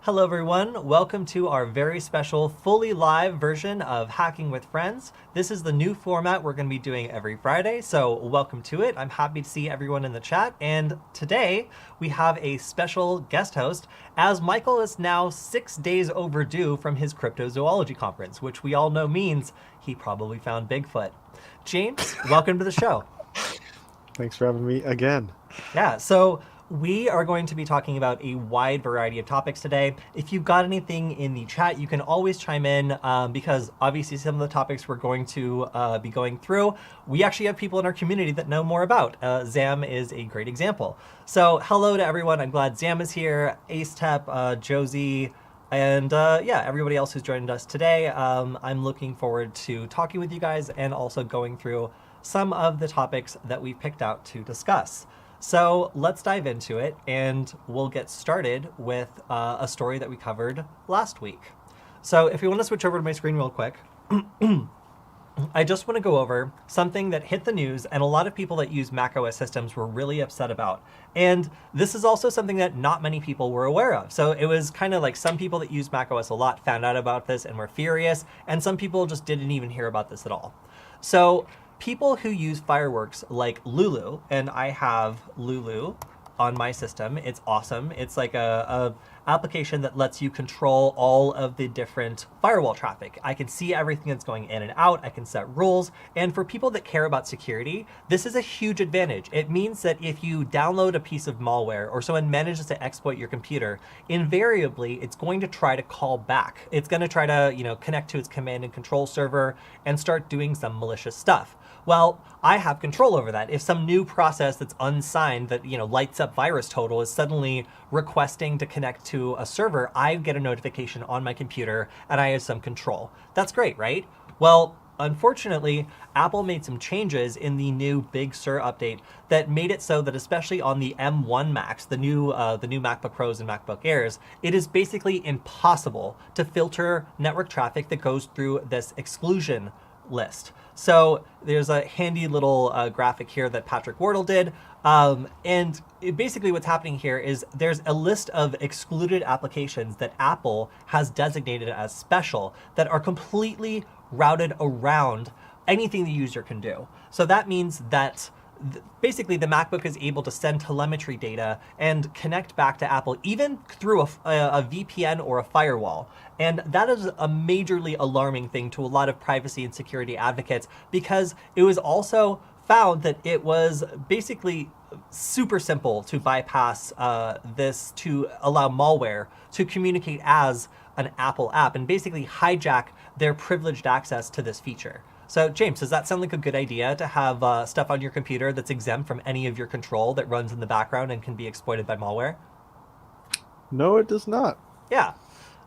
Hello everyone, welcome to our very special fully live version of Hacking with Friends. This is the new format we're going to be doing every Friday, so welcome to it. I'm happy to see everyone in the chat, and today we have a special guest host, as Michael is now 6 days overdue from his cryptozoology conference, which we all know means he probably found Bigfoot. James, welcome to the show. Thanks for having me again. Yeah, so we are going to be talking about a wide variety of topics today. If you've got anything in the chat, you can always chime in because obviously some of the topics we're going to be going through, we actually have people in our community that know more about. Zam is a great example. So hello to everyone. I'm glad Zam is here, Acetep, Josie, and yeah, everybody else who's joined us today. I'm looking forward to talking with you guys and also going through some of the topics that we picked out to discuss. So let's dive into it, and we'll get started with a story that we covered last week. So if you want to switch over to my screen real quick, I just want to go over something that hit the news and a lot of people that use macOS systems were really upset about. And this is also something that not many people were aware of. So it was kind of like some people that use macOS a lot found out about this and were furious, and some people just didn't even hear about this at all. So people who use fireworks like Lulu, and I have Lulu on my system. It's awesome. It's like a application that lets you control all of the different firewall traffic. I can see everything that's going in and out. I can set rules. And for people that care about security, this is a huge advantage. It means that if you download a piece of malware or someone manages to exploit your computer, invariably it's going to try to call back. It's going to try to, connect to its command and control server and start doing some malicious stuff. Well, I have control over that. If some new process that's unsigned that lights up VirusTotal is suddenly requesting to connect to a server, I get a notification on my computer and I have some control. That's great, right? Well, unfortunately, Apple made some changes in the new Big Sur update that made it so that especially on the M1 Macs, the new MacBook Pros and MacBook Airs, it is basically impossible to filter network traffic that goes through this exclusion list. So there's a handy little graphic here that Patrick Wardle did. And basically what's happening here is there's a list of excluded applications that Apple has designated as special that are completely routed around anything the user can do. So that means that basically the MacBook is able to send telemetry data and connect back to Apple even through a VPN or a firewall. And that is a majorly alarming thing to a lot of privacy and security advocates, because it was also found that it was basically super simple to bypass this to allow malware to communicate as an Apple app and basically hijack their privileged access to this feature. So James, does that sound like a good idea to have stuff on your computer that's exempt from any of your control that runs in the background and can be exploited by malware? No, it does not. Yeah.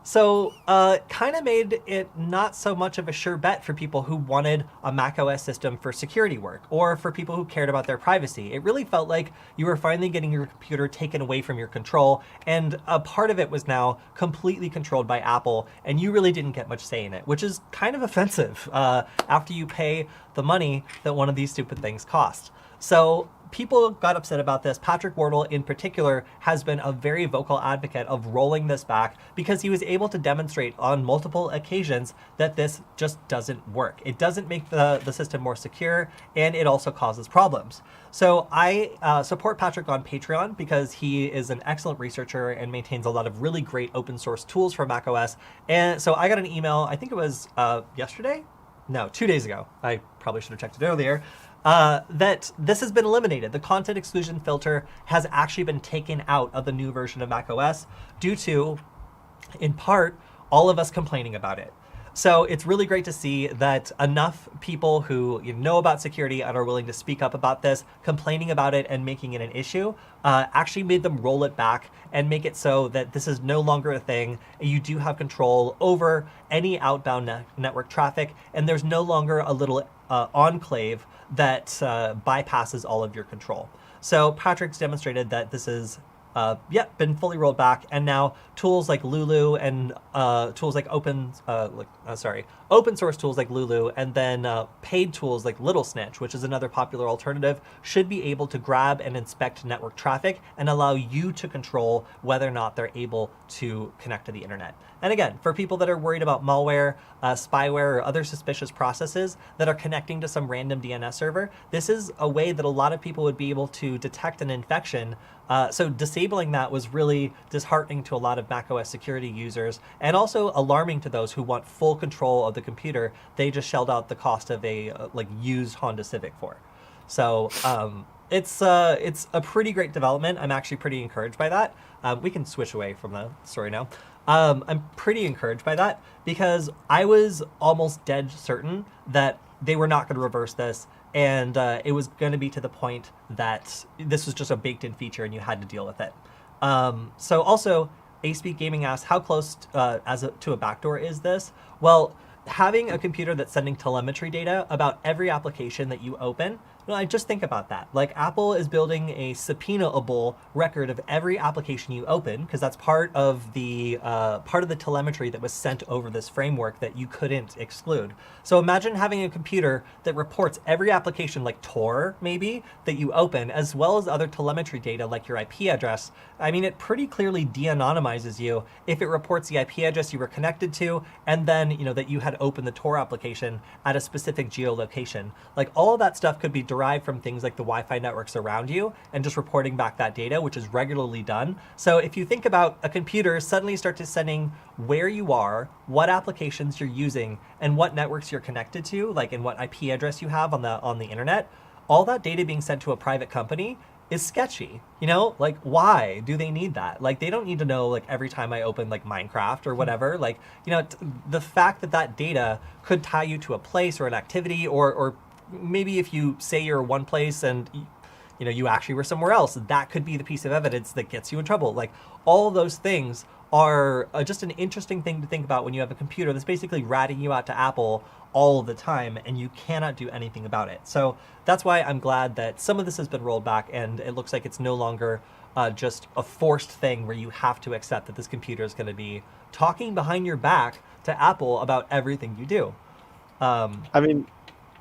So kind of made it not so much of a sure bet for people who wanted a macOS system for security work or for people who cared about their privacy. It really felt like you were finally getting your computer taken away from your control, and a part of it was now completely controlled by Apple, and you really didn't get much say in it, which is kind of offensive after you pay the money that one of these stupid things cost. So people got upset about this. Patrick Wardle in particular has been a very vocal advocate of rolling this back because he was able to demonstrate on multiple occasions that this just doesn't work. It doesn't make the system more secure, and it also causes problems. So I support Patrick on Patreon because he is an excellent researcher and maintains a lot of really great open source tools for macOS. And so I got an email, I think it was yesterday? No, 2 days ago. I probably should have checked it earlier. That this has been eliminated. The content exclusion filter has actually been taken out of the new version of macOS due to, in part, all of us complaining about it. So it's really great to see that enough people who know about security and are willing to speak up about this, complaining about it and making it an issue, actually made them roll it back and make it so that this is no longer a thing. You do have control over any outbound network traffic, and there's no longer a little enclave that bypasses all of your control. So Patrick's demonstrated that this is been fully rolled back, and now tools like Lulu and tools like open source tools like Lulu, and then paid tools like Little Snitch, which is another popular alternative, should be able to grab and inspect network traffic and allow you to control whether or not they're able to connect to the internet. And again, for people that are worried about malware, spyware, or other suspicious processes that are connecting to some random DNS server, this is a way that a lot of people would be able to detect an infection. So disabling that was really disheartening to a lot of macOS security users, and also alarming to those who want full control of the computer they just shelled out the cost of a used Honda Civic for. So it's a pretty great development. I'm actually pretty encouraged by that. We can switch away from the story now. I'm pretty encouraged by that because I was almost dead certain that they were not going to reverse this, and it was going to be to the point that this was just a baked-in feature and you had to deal with it. So also, Aspeak Gaming asked, how close to a backdoor is this? Well, having a computer that's sending telemetry data about every application that you open, I just think about that. Like, Apple is building a subpoenaable record of every application you open, because that's part of the telemetry that was sent over this framework that you couldn't exclude. So imagine having a computer that reports every application, like Tor maybe, that you open, as well as other telemetry data like your IP address. I mean, it pretty clearly de-anonymizes you if it reports the IP address you were connected to, and then that you had opened the Tor application at a specific geolocation. Like, all of that stuff could be derived from things like the Wi-Fi networks around you and just reporting back that data, which is regularly done. So if you think about a computer suddenly start to sending where you are, what applications you're using, and what networks you're connected to, like, and what IP address you have on the internet, all that data being sent to a private company is sketchy. Like, why do they need that? Like, they don't need to know, like, every time I open, like, Minecraft or whatever. Like, the fact that that data could tie you to a place or an activity, or maybe if you say you're one place and you actually were somewhere else, that could be the piece of evidence that gets you in trouble. Like, all of those things are just an interesting thing to think about when you have a computer that's basically ratting you out to Apple all the time and you cannot do anything about it. So that's why I'm glad that some of this has been rolled back, and it looks like it's no longer just a forced thing where you have to accept that this computer is going to be talking behind your back to Apple about everything you do. I mean,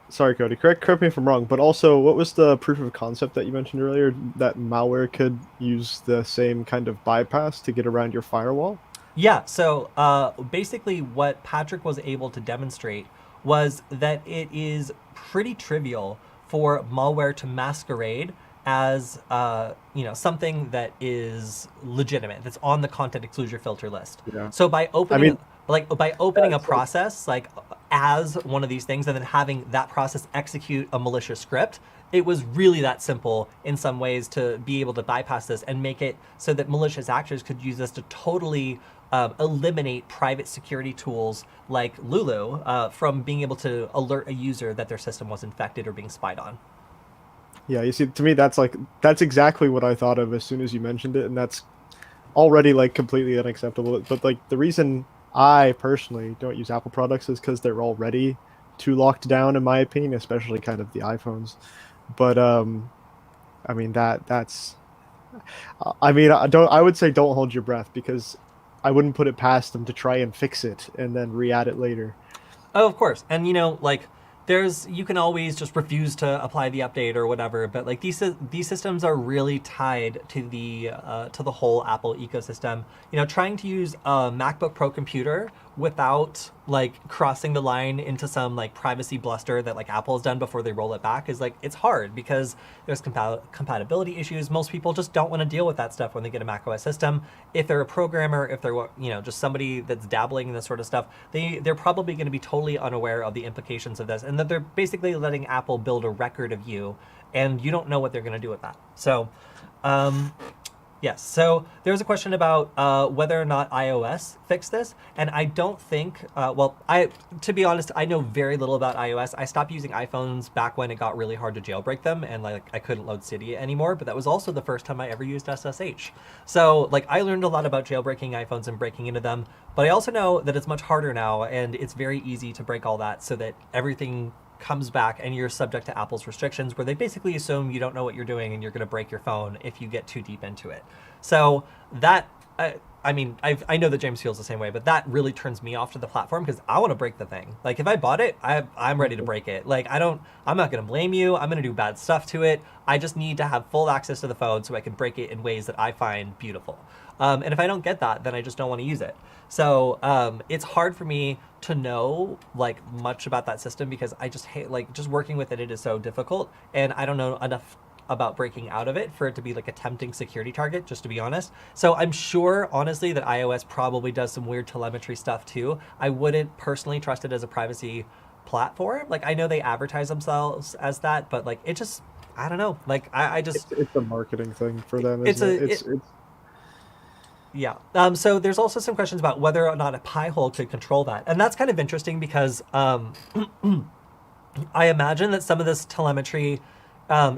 sorry, Cody, correct me if I'm wrong, but also, what was the proof of concept that you mentioned earlier, that malware could use the same kind of bypass to get around your firewall? Yeah, so basically what Patrick was able to demonstrate was that it is pretty trivial for malware to masquerade as something that is legitimate, that's on the content exclusion filter list. Yeah. So by opening a that's process like as one of these things and then having that process execute a malicious script, it was really that simple in some ways to be able to bypass this and make it so that malicious actors could use this to totally eliminate private security tools like Lulu from being able to alert a user that their system was infected or being spied on. Yeah, you see, to me, that's exactly what I thought of as soon as you mentioned it, and that's already, like, completely unacceptable. But, like, the reason I personally don't use Apple products is because they're already too locked down, in my opinion, especially kind of the iPhones. But I mean, that's, I mean, I would say don't hold your breath, because I wouldn't put it past them to try and fix it and then re-add it later. Oh, of course. And like, you can always just refuse to apply the update or whatever, but like these systems are really tied to the whole Apple ecosystem. Trying to use a MacBook Pro computer without like crossing the line into some like privacy bluster that like Apple has done before they roll it back is like, it's hard because there's compatibility issues. Most people just don't want to deal with that stuff when they get a macOS system. If they're a programmer, if they're just somebody that's dabbling in this sort of stuff, they're probably going to be totally unaware of the implications of this, and that they're basically letting Apple build a record of you, and you don't know what they're going to do with that. So yes, so there's a question about whether or not iOS fixed this, and I don't think, to be honest, I know very little about iOS. I stopped using iPhones back when it got really hard to jailbreak them, and like I couldn't load Cydia anymore, but that was also the first time I ever used SSH. So like I learned a lot about jailbreaking iPhones and breaking into them, but I also know that it's much harder now, and it's very easy to break all that so that everything comes back and you're subject to Apple's restrictions, where they basically assume you don't know what you're doing and you're going to break your phone if you get too deep into it. So that, I mean, I know that James feels the same way, but that really turns me off to the platform, because I want to break the thing. Like, if I bought it, I'm ready to break it. Like, I'm not going to blame you. I'm going to do bad stuff to it. I just need to have full access to the phone so I can break it in ways that I find beautiful. And if I don't get that, then I just don't want to use it. So it's hard for me to know like much about that system, because I just hate, like, just working with it. It is so difficult, and I don't know enough about breaking out of it for it to be like a tempting security target, just to be honest. So I'm sure, honestly, that iOS probably does some weird telemetry stuff too. I wouldn't personally trust it as a privacy platform. Like, I know they advertise themselves as that, but like, it just, I don't know. Like, I just... It's a marketing thing for them, Yeah. So there's also some questions about whether or not a Pihole could control that. And that's kind of interesting, because I imagine that some of this telemetry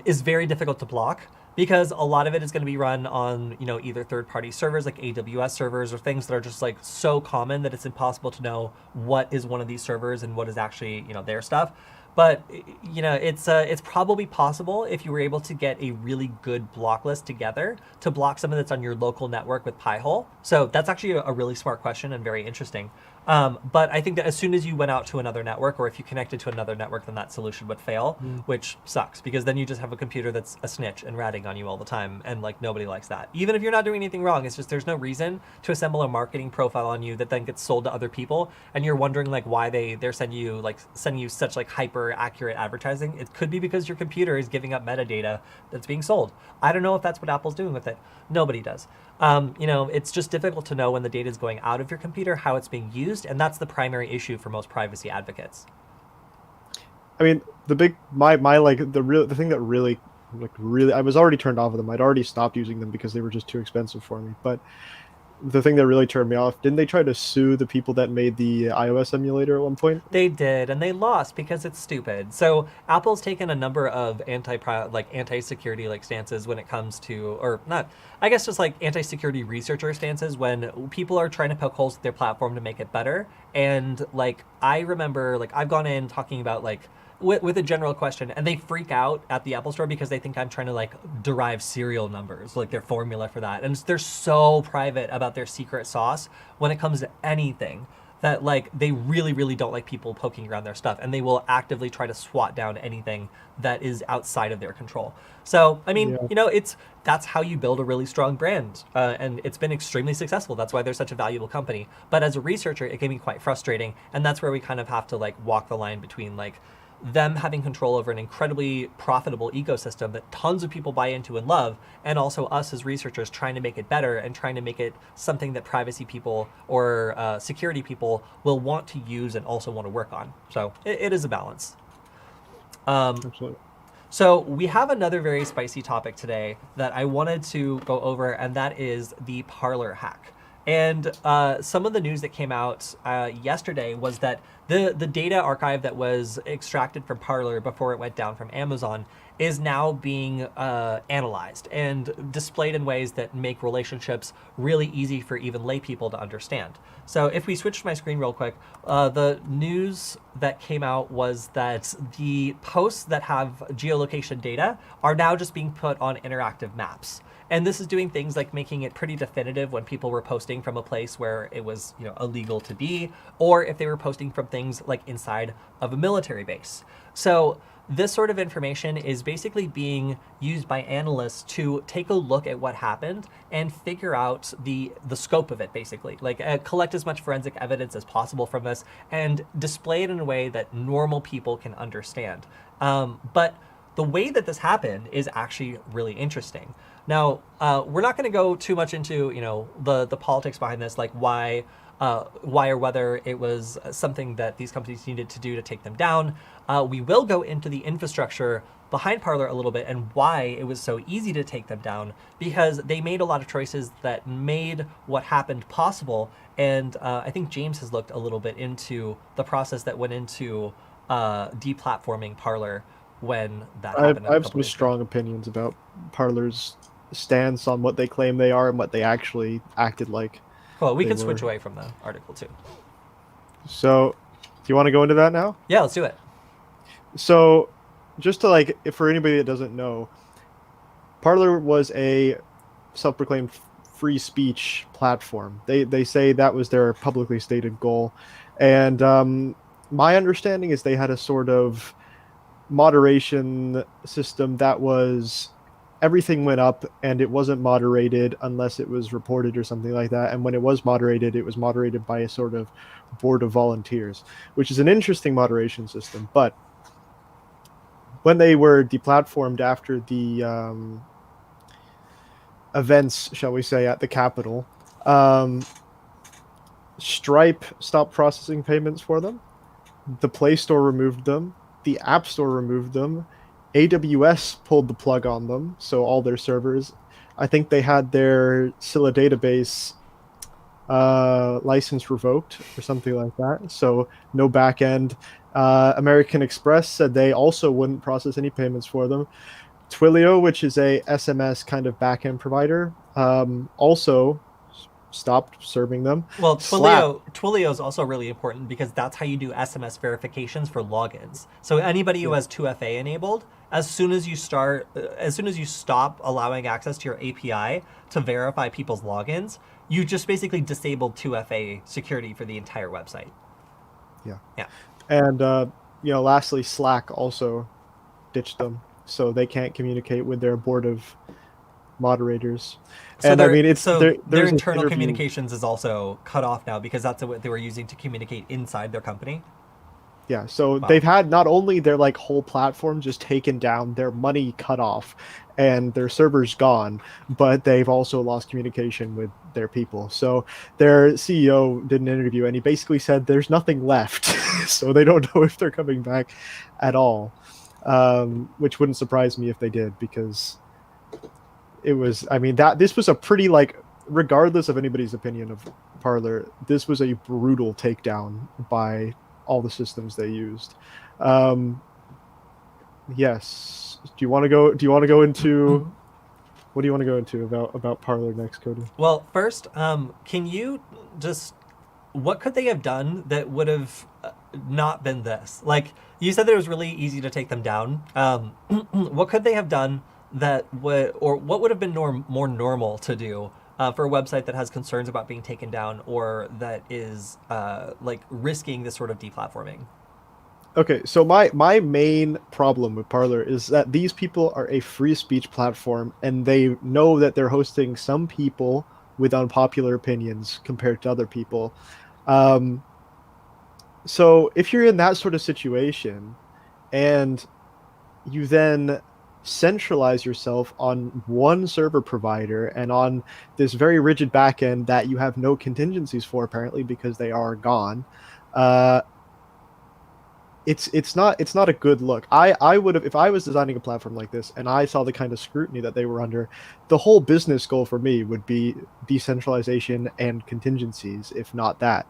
is very difficult to block, because a lot of it is going to be run on, you know, either third-party servers like AWS servers, or things that are just like so common that it's impossible to know what is one of these servers and what is actually, you know, their stuff. But, you know, it's probably possible, if you were able to get a really good block list together, to block something that's on your local network with Pihole. So that's actually a really smart question and very interesting. But I think that as soon as you went out to another network, or if you connected to another network, then that solution would fail, which sucks, because then you just have a computer that's a snitch and ratting on you all the time, and like, nobody likes that. Even if you're not doing anything wrong, it's just, there's no reason to assemble a marketing profile on you that then gets sold to other people, and you're wondering like why they're sending you such like hyper accurate advertising. It could be because your computer is giving up metadata that's being sold. I don't know if that's what Apple's doing with it. Nobody does. You know, it's just difficult to know when the data is going out of your computer, how it's being used, and that's the primary issue for most privacy advocates. I mean, the thing that really, I was already turned off of them. I'd already stopped using them because they were just too expensive for me. But the thing that really turned me off, didn't they try to sue the people that made the iOS emulator at one point? They did, and they lost because it's stupid. So Apple's taken a number of anti-security like stances when it comes to, or not, I guess just like anti-security researcher stances when people are trying to poke holes with their platform to make it better. And like, I remember, like, I've gone in talking about like, with a general question, and they freak out at the Apple Store because they think I'm trying to like derive serial numbers, like their formula for that. And they're so private about their secret sauce when it comes to anything, that like, they really, really don't like people poking around their stuff, and they will actively try to swat down anything that is outside of their control. So, I mean, you know, that's how you build a really strong brand, and it's been extremely successful. That's why they're such a valuable company. But as a researcher, it can be quite frustrating, and that's where we kind of have to like walk the line between like them having control over an incredibly profitable ecosystem that tons of people buy into and love, and also us as researchers trying to make it better and trying to make it something that privacy people or security people will want to use and also want to work on. So it is a balance. Absolutely. So we have another very spicy topic today that I wanted to go over, and that is the Parler hack. And some of the news that came out yesterday was that the data archive that was extracted from Parler before it went down from Amazon is now being analyzed and displayed in ways that make relationships really easy for even lay people to understand. So if we switch to my screen real quick, the news that came out was that the posts that have geolocation data are now just being put on interactive maps. And this is doing things like making it pretty definitive when people were posting from a place where it was, you know, illegal to be, or if they were posting from things like inside of a military base. So this sort of information is basically being used by analysts to take a look at what happened and figure out the scope of it, basically. Like collect as much forensic evidence as possible from this and display it in a way that normal people can understand. But the way that this happened is actually really interesting. Now, we're not going to go too much into, you know, the politics behind this, like why or whether it was something that these companies needed to do to take them down. We will go into the infrastructure behind Parler a little bit and why it was so easy to take them down, because they made a lot of choices that made what happened possible. And I think James has looked a little bit into the process that went into deplatforming Parler when that happened. I have some strong opinions about Parler's stance on what they claim they are and what they actually acted like. Well, we can switch away from the article too. So, do you want to go into that now? Yeah, let's do it. So, just to like, if for anybody that doesn't know, Parler was a self-proclaimed free speech platform. They say that was their publicly stated goal, and my understanding is they had a sort of moderation system that was everything went up and it wasn't moderated unless it was reported or something like that. And when it was moderated by a sort of board of volunteers, which is an interesting moderation system. But when they were deplatformed after the events, shall we say, at the Capitol, um, Stripe stopped processing payments for them. The Play Store removed them. The App Store removed them. AWS pulled the plug on them, so all their servers. I think they had their Scylla database license revoked or something like that. So no backend. American Express said they also wouldn't process any payments for them. Twilio, which is a SMS kind of backend provider, also stopped serving them. Well, Slack. Twilio is also really important because that's how you do SMS verifications for logins. So anybody who Yeah. has 2FA enabled, as soon as you stop allowing access to your API to verify people's logins, you just basically disabled 2FA security for the entire website. Yeah. Yeah. And lastly, Slack also ditched them, so they can't communicate with their board of moderators. So And I mean, their there's this internal interview. communications is also cut off now because that's what they were using to communicate inside their company. Yeah, so Wow. they've had not only their like whole platform just taken down, their money cut off, and their servers gone, but they've also lost communication with their people. So their CEO did an interview, and he basically said there's nothing left, so they don't know if they're coming back at all. Which wouldn't surprise me if they did, because it was. I mean, that this was a pretty like, regardless of anybody's opinion of Parler, this was a brutal takedown by all the systems they used. Um, yes. Do you want to go? Do you want to go into what do you want to go into about Parler next, Cody? Well, first, can you just what could they have done that would have not been this? Like you said, that it was really easy to take them down. What could they have done that would, or what would have been more normal to do for a website that has concerns about being taken down or that is like risking this sort of deplatforming? Okay, so my main problem with Parler is that these people are a free speech platform, and they know that they're hosting some people with unpopular opinions compared to other people. Um, so if you're in that sort of situation, and you then centralize yourself on one server provider and on this very rigid backend that you have no contingencies for, apparently, because they are gone. Uh, it's not a good look. I would have, if I was designing a platform like this and I saw the kind of scrutiny that they were under, the whole business goal for me would be decentralization and contingencies, if not that.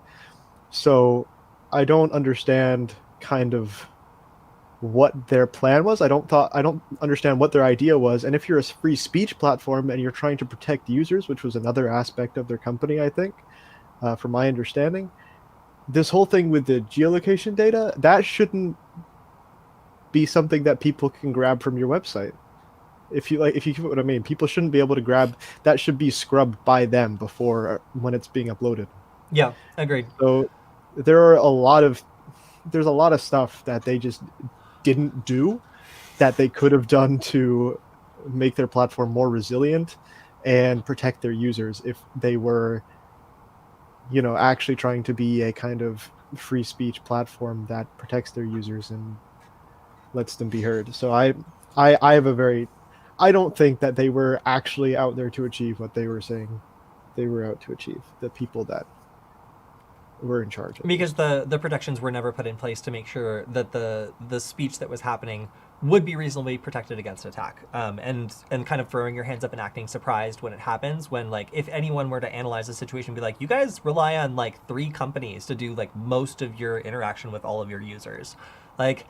So I don't understand kind of what their plan was. I don't understand what their idea was. And if you're a free speech platform and you're trying to protect users, which was another aspect of their company, I think, from my understanding, this whole thing with the geolocation data, that shouldn't be something that people can grab from your website. If you get what I mean, people shouldn't be able to grab that. Should be scrubbed by them before when it's being uploaded. Yeah, agreed. So there are a lot of there's a lot of stuff that they just didn't do that they could have done to make their platform more resilient and protect their users if they were, actually trying to be a kind of free speech platform that protects their users and lets them be heard. So I have a very, I don't think that they were actually out there to achieve what they were saying they were out to achieve. The people that were in charge of Because this. the protections were never put in place to make sure that the speech that was happening would be reasonably protected against attack, and kind of throwing your hands up and acting surprised when it happens, when like if anyone were to analyze the situation, be like, you guys rely on like 3 companies to do like most of your interaction with all of your users, like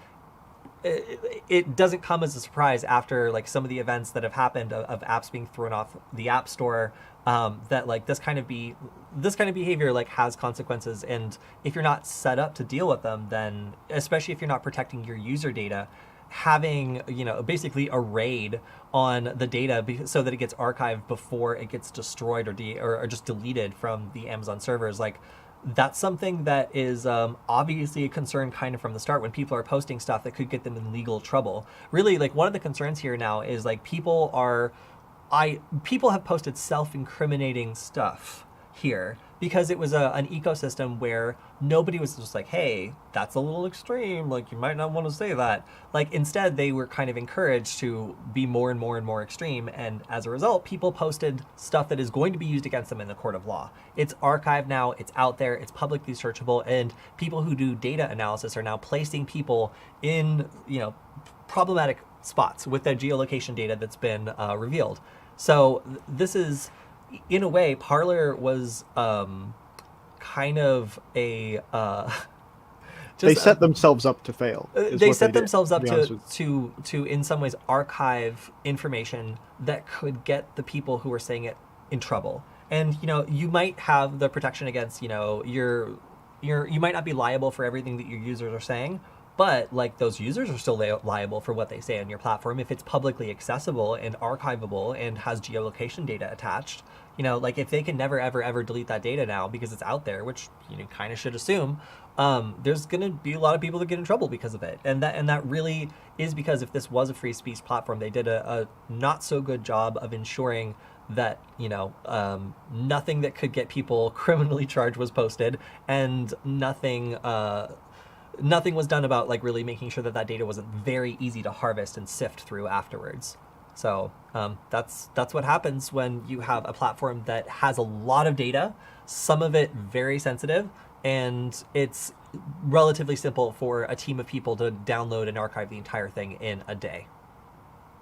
it doesn't come as a surprise after like some of the events that have happened of apps being thrown off the app store, that like this kind of behavior like has consequences, and if you're not set up to deal with them, then especially if you're not protecting your user data, having basically a raid on the data so that it gets archived before it gets destroyed or just deleted from the Amazon servers, like that's something that is obviously a concern kind of from the start when people are posting stuff that could get them in legal trouble. Really, like one of the concerns here now is like people have posted self-incriminating stuff here because it was an ecosystem where nobody was just like, hey, that's a little extreme, like you might not want to say that. Like instead they were kind of encouraged to be more and more and more extreme, and as a result people posted stuff that is going to be used against them in the court of law. It's archived now, it's out there, it's publicly searchable, and people who do data analysis are now placing people in problematic spots with their geolocation data that's been revealed. So this is, in a way, Parler was kind of a they set themselves up to fail. They set themselves up to in some ways archive information that could get the people who are saying it in trouble. And you might have the protection against you might not be liable for everything that your users are saying, but like those users are still liable for what they say on your platform if it's publicly accessible and archivable and has geolocation data attached. Like if they can never ever delete that data now because it's out there, which you kind of should assume, there's going to be a lot of people that get in trouble because of it. And that really is because if this was a free speech platform, they did a not so good job of ensuring that nothing that could get people criminally charged was posted, and nothing was done about like really making sure that data wasn't very easy to harvest and sift through afterwards. So that's what happens when you have a platform that has a lot of data, some of it very sensitive, and it's relatively simple for a team of people to download and archive the entire thing in a day.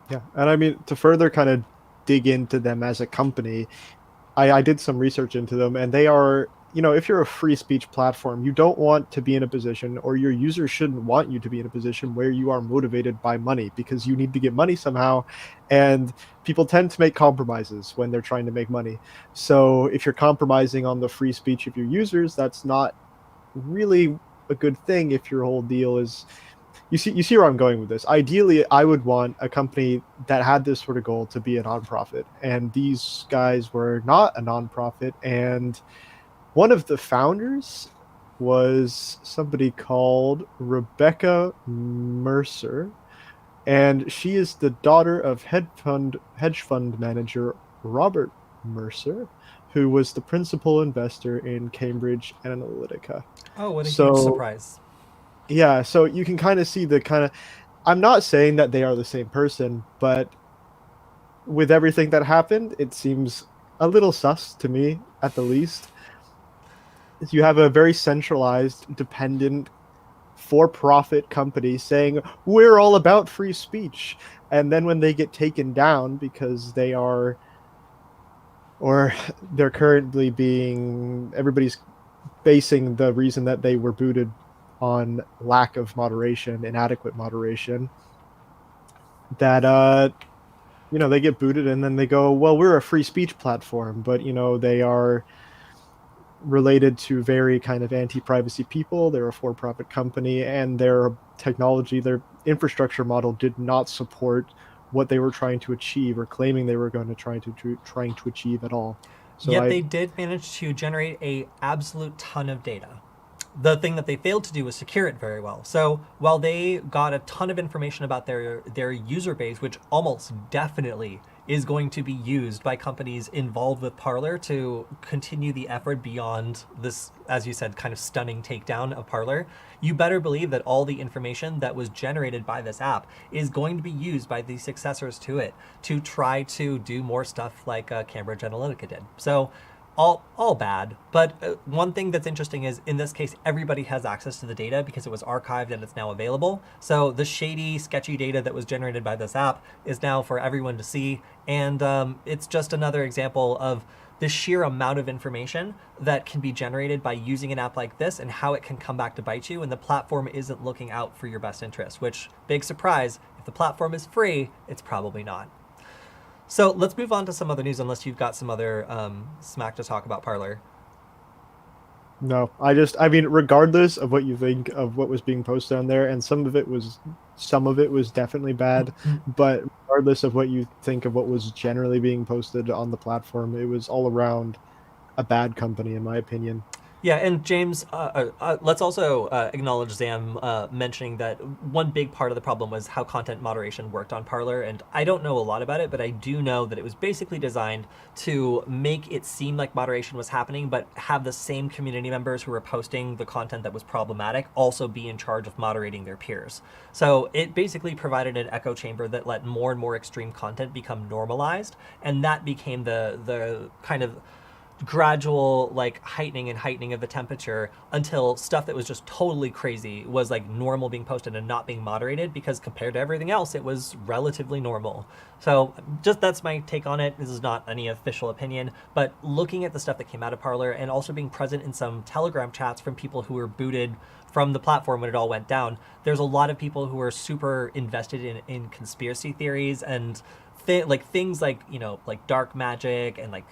Yeah, and I mean, to further kind of dig into them as a company, I did some research into them, and they are, if you're a free speech platform, you don't want to be in a position, or your users shouldn't want you to be in a position where you are motivated by money, because you need to get money somehow, and people tend to make compromises when they're trying to make money. So if you're compromising on the free speech of your users, that's not really a good thing if your whole deal is... You see where I'm going with this. Ideally, I would want a company that had this sort of goal to be a nonprofit, and these guys were not a nonprofit, and one of the founders was somebody called Rebecca Mercer, and she is the daughter of hedge fund manager Robert Mercer, who was the principal investor in Cambridge Analytica. Oh, what a huge surprise. Yeah, so you can kind of see I'm not saying that they are the same person, but with everything that happened, it seems a little sus to me, at the least. You have a very centralized, dependent, for-profit company saying, we're all about free speech. And then when they get taken down because they are, or they're currently everybody's basing the reason that they were booted on lack of moderation, inadequate moderation, that they get booted, and then they go, well, we're a free speech platform, but they are related to very kind of anti-privacy people. They're a for-profit company, and their technology, their infrastructure model did not support what they were trying to achieve, or claiming they were going to trying to achieve at all. So yet they did manage to generate a absolute ton of data. The thing that they failed to do was secure it very well. So while they got a ton of information about their user base, which almost definitely is going to be used by companies involved with Parler to continue the effort beyond this, as you said, kind of stunning takedown of Parler, you better believe that all the information that was generated by this app is going to be used by the successors to it to try to do more stuff like Cambridge Analytica did. So all bad, but one thing that's interesting is, in this case, everybody has access to the data because it was archived and it's now available. So the shady, sketchy data that was generated by this app is now for everyone to see, and it's just another example of the sheer amount of information that can be generated by using an app like this and how it can come back to bite you, and the platform isn't looking out for your best interest, which, big surprise, if the platform is free, it's probably not. So let's move on to some other news, unless you've got some other smack to talk about Parler. No, I mean, regardless of what you think of what was being posted on there, and some of it was definitely bad, but regardless of what you think of what was generally being posted on the platform, it was all around a bad company, in my opinion. Yeah, and James, let's also acknowledge Zam mentioning that one big part of the problem was how content moderation worked on Parler, and I don't know a lot about it, but I do know that it was basically designed to make it seem like moderation was happening, but have the same community members who were posting the content that was problematic also be in charge of moderating their peers. So it basically provided an echo chamber that let more and more extreme content become normalized, and that became the kind of gradual like heightening of the temperature until stuff that was just totally crazy was like normal being posted and not being moderated, because compared to everything else it was relatively normal. So just that's my take on it. This is not any official opinion, but looking at the stuff that came out of Parler and also being present in some Telegram chats from people who were booted from the platform when it all went down, there's a lot of people who are super invested in conspiracy theories and things like, you know, like dark magic and like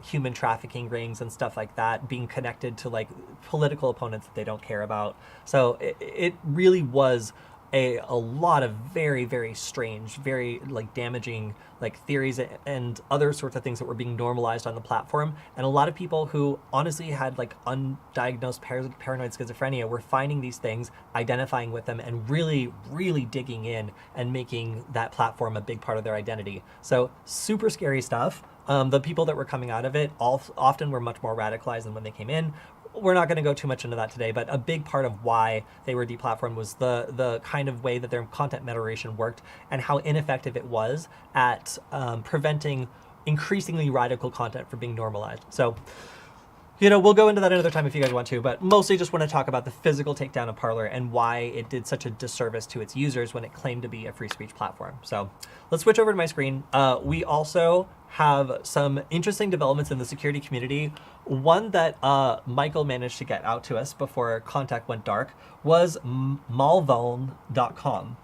human trafficking rings and stuff like that being connected to like political opponents that they don't care about. So it really was a lot of very, very strange, very like damaging like theories and other sorts of things that were being normalized on the platform. And a lot of people who honestly had like undiagnosed paranoid schizophrenia were finding these things, identifying with them, and really, really digging in and making that platform a big part of their identity. So super scary stuff. The people that were coming out of it often were much more radicalized than when they came in. We're not going to go too much into that today, but a big part of why they were deplatformed was the kind of way that their content moderation worked and how ineffective it was at preventing increasingly radical content from being normalized. So, you know, we'll go into that another time if you guys want to, but mostly just want to talk about the physical takedown of Parler and why it did such a disservice to its users when it claimed to be a free speech platform. So let's switch over to my screen. We also have some interesting developments in the security community. One that Michael managed to get out to us before contact went dark was Malvuln.com.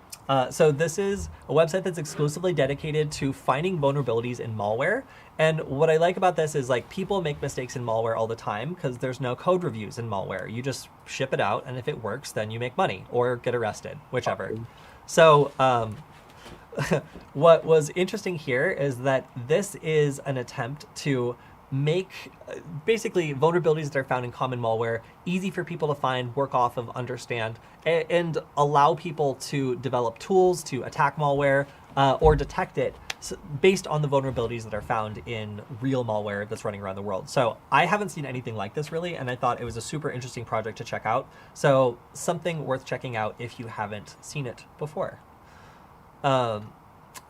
So this is a website that's exclusively dedicated to finding vulnerabilities in malware. And what I like about this is like people make mistakes in malware all the time because there's no code reviews in malware. You just ship it out, and if it works, then you make money or get arrested, whichever. So what was interesting here is that this is an attempt to make basically vulnerabilities that are found in common malware easy for people to find, work off of, understand, and allow people to develop tools to attack malware or detect it based on the vulnerabilities that are found in real malware that's running around the world. So I haven't seen anything like this really, and I thought it was a super interesting project to check out. So something worth checking out if you haven't seen it before. I'll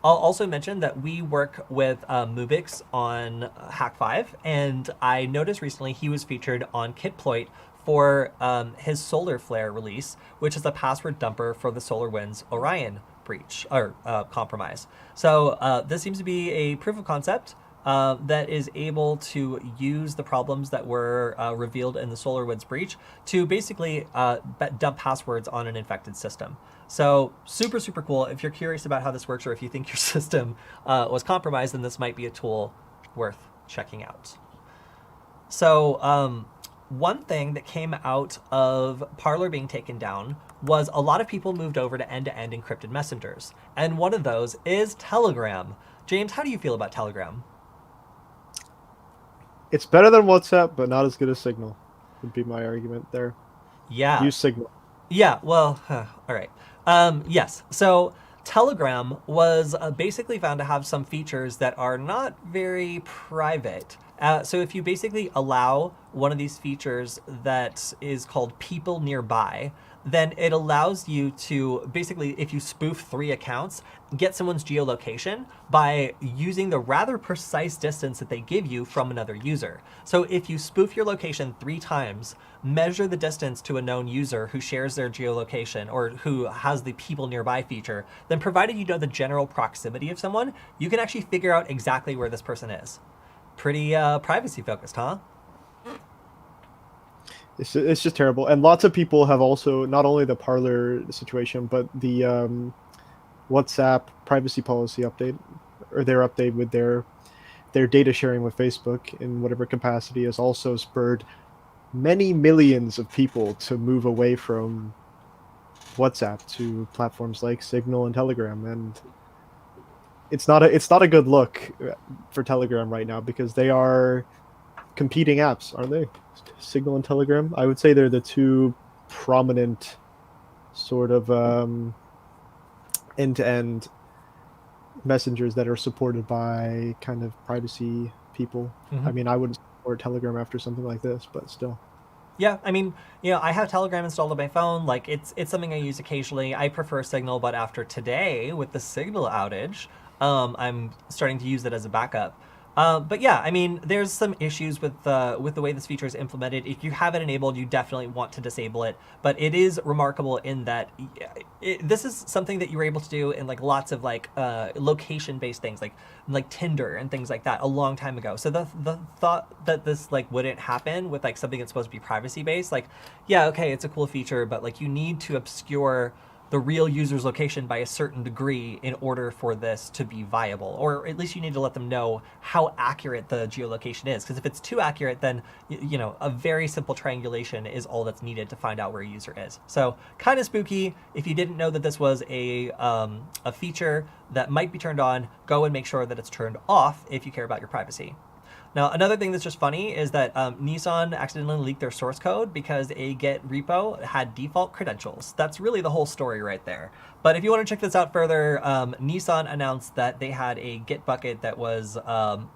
also mention that we work with Mubix on Hack5, and I noticed recently he was featured on Kitsploit for his Solarflare release, which is a password dumper for the Solarwinds Orion breach or compromise. So this seems to be a proof of concept that is able to use the problems that were revealed in the Solarwinds breach to basically dump passwords on an infected system. So super, super cool. If you're curious about how this works, or if you think your system was compromised, then this might be a tool worth checking out. So one thing that came out of Parler being taken down was a lot of people moved over to end-to-end encrypted messengers. And one of those is Telegram. James, how do you feel about Telegram? It's better than WhatsApp, but not as good as Signal, would be my argument there. Yeah. Use Signal. Yeah, well, all right. Yes, so Telegram was basically found to have some features that are not very private. So if you basically allow one of these features that is called people nearby, then it allows you to basically, if you spoof 3 accounts, get someone's geolocation by using the rather precise distance that they give you from another user. So if you spoof your location 3 times, measure the distance to a known user who shares their geolocation or who has the people nearby feature, then provided you know the general proximity of someone, you can actually figure out exactly where this person is. Pretty privacy focused, huh? It's just terrible. And lots of people have also, not only the Parler situation, but the WhatsApp privacy policy update, or their update with their data sharing with Facebook in whatever capacity, has also spurred many millions of people to move away from WhatsApp to platforms like Signal and Telegram. And it's not a good look for Telegram right now, because they are competing apps, aren't they? Signal and Telegram. I would say they're the two prominent sort of end-to-end messengers that are supported by kind of privacy people. Mm-hmm. I mean, I wouldn't support Telegram after something like this, but still. Yeah, I mean, I have Telegram installed on my phone. Like, it's something I use occasionally. I prefer Signal, but after today, with the Signal outage, I'm starting to use it as a backup. But yeah, I mean, there's some issues with the way this feature is implemented. If you have it enabled, you definitely want to disable it. But it is remarkable in that this is something that you were able to do in like lots of like location-based things, like Tinder and things like that, a long time ago. So the thought that this like wouldn't happen with like something that's supposed to be privacy-based, like, yeah, okay, it's a cool feature, but like you need to obscure the real user's location by a certain degree in order for this to be viable, or at least you need to let them know how accurate the geolocation is. Because if it's too accurate, then a very simple triangulation is all that's needed to find out where a user is. So kind of spooky. If you didn't know that this was a feature that might be turned on, go and make sure that it's turned off if you care about your privacy. Now, another thing that's just funny is that Nissan accidentally leaked their source code because a Git repo had default credentials. That's really the whole story right there. But if you want to check this out further, Nissan announced that they had a Git bucket that was,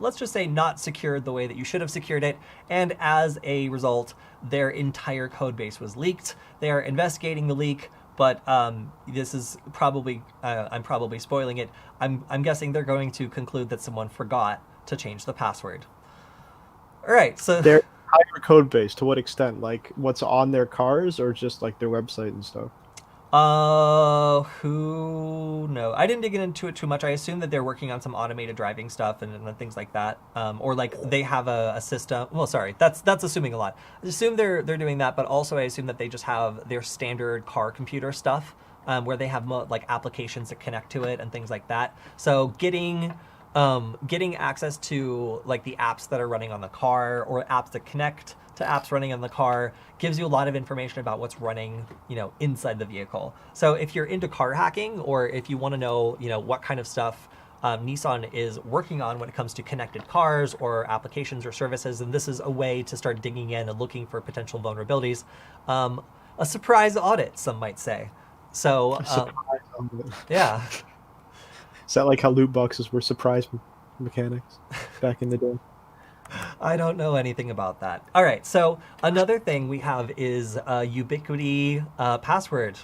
let's just say, not secured the way that you should have secured it. And as a result, their entire code base was leaked. They are investigating the leak. But this is probably, I'm probably spoiling it. I'm guessing they're going to conclude that someone forgot to change the password. All right, so Their entire code base, to what extent? Like what's on their cars, or just like their website and stuff? who no, I didn't dig into it too much. I assume that they're working on some automated driving stuff and things like that, or like they have a system. Well, sorry, that's assuming a lot. I assume they're doing that, but also I assume that they just have their standard car computer stuff, where they have like applications that connect to it and things like that. So getting access to like the apps that are running on the car, or apps that connect to apps running on the car, gives you a lot of information about what's running, inside the vehicle. So if you're into car hacking, or if you want to know, what kind of stuff Nissan is working on when it comes to connected cars or applications or services, and this is a way to start digging in and looking for potential vulnerabilities. A surprise audit, some might say. So yeah. Is that like how loot boxes were surprise mechanics back in the day? I don't know anything about that. All right, so another thing we have is Ubiquiti password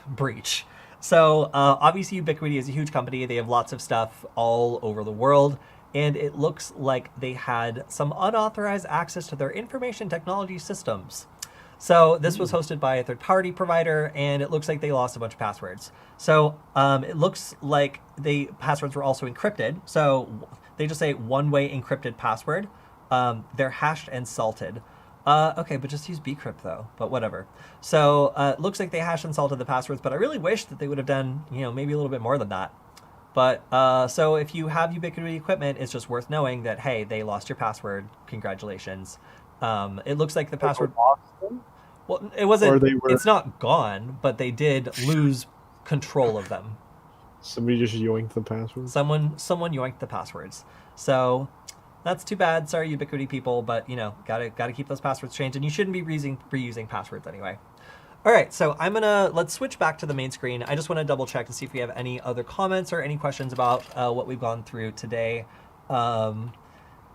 breach. So obviously Ubiquiti is a huge company. They have lots of stuff all over the world, and it looks like they had some unauthorized access to their information technology systems. So this was hosted by a third-party provider, and it looks like they lost a bunch of passwords. So it looks like the passwords were also encrypted. So they just say one-way encrypted password. They're hashed and salted. Okay, but just use bcrypt though, but whatever. So it looks like they hashed and salted the passwords, but I really wish that they would have done, maybe a little bit more than that. But so if you have Ubiquiti equipment, it's just worth knowing that, hey, they lost your password. Congratulations. It looks like the password... Well, it wasn't. It's not gone, but they did lose control of them. Somebody just yoinked the passwords. Someone yoinked the passwords. So that's too bad. Sorry, Ubiquiti people, but gotta keep those passwords changed, and you shouldn't be reusing passwords anyway. All right, so let's switch back to the main screen. I just want to double check to see if we have any other comments or any questions about what we've gone through today. Oh,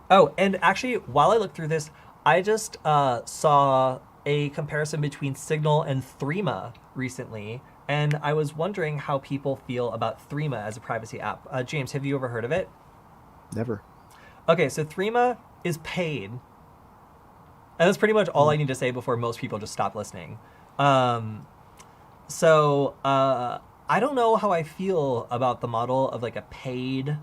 and actually, while I look through this, I just saw a comparison between Signal and Threema recently, and I was wondering how people feel about Threema as a privacy app. James, have you ever heard of it? Never. Okay, so Threema is paid, and that's pretty much all I need to say before most people just stop listening. I don't know how I feel about the model of like a paid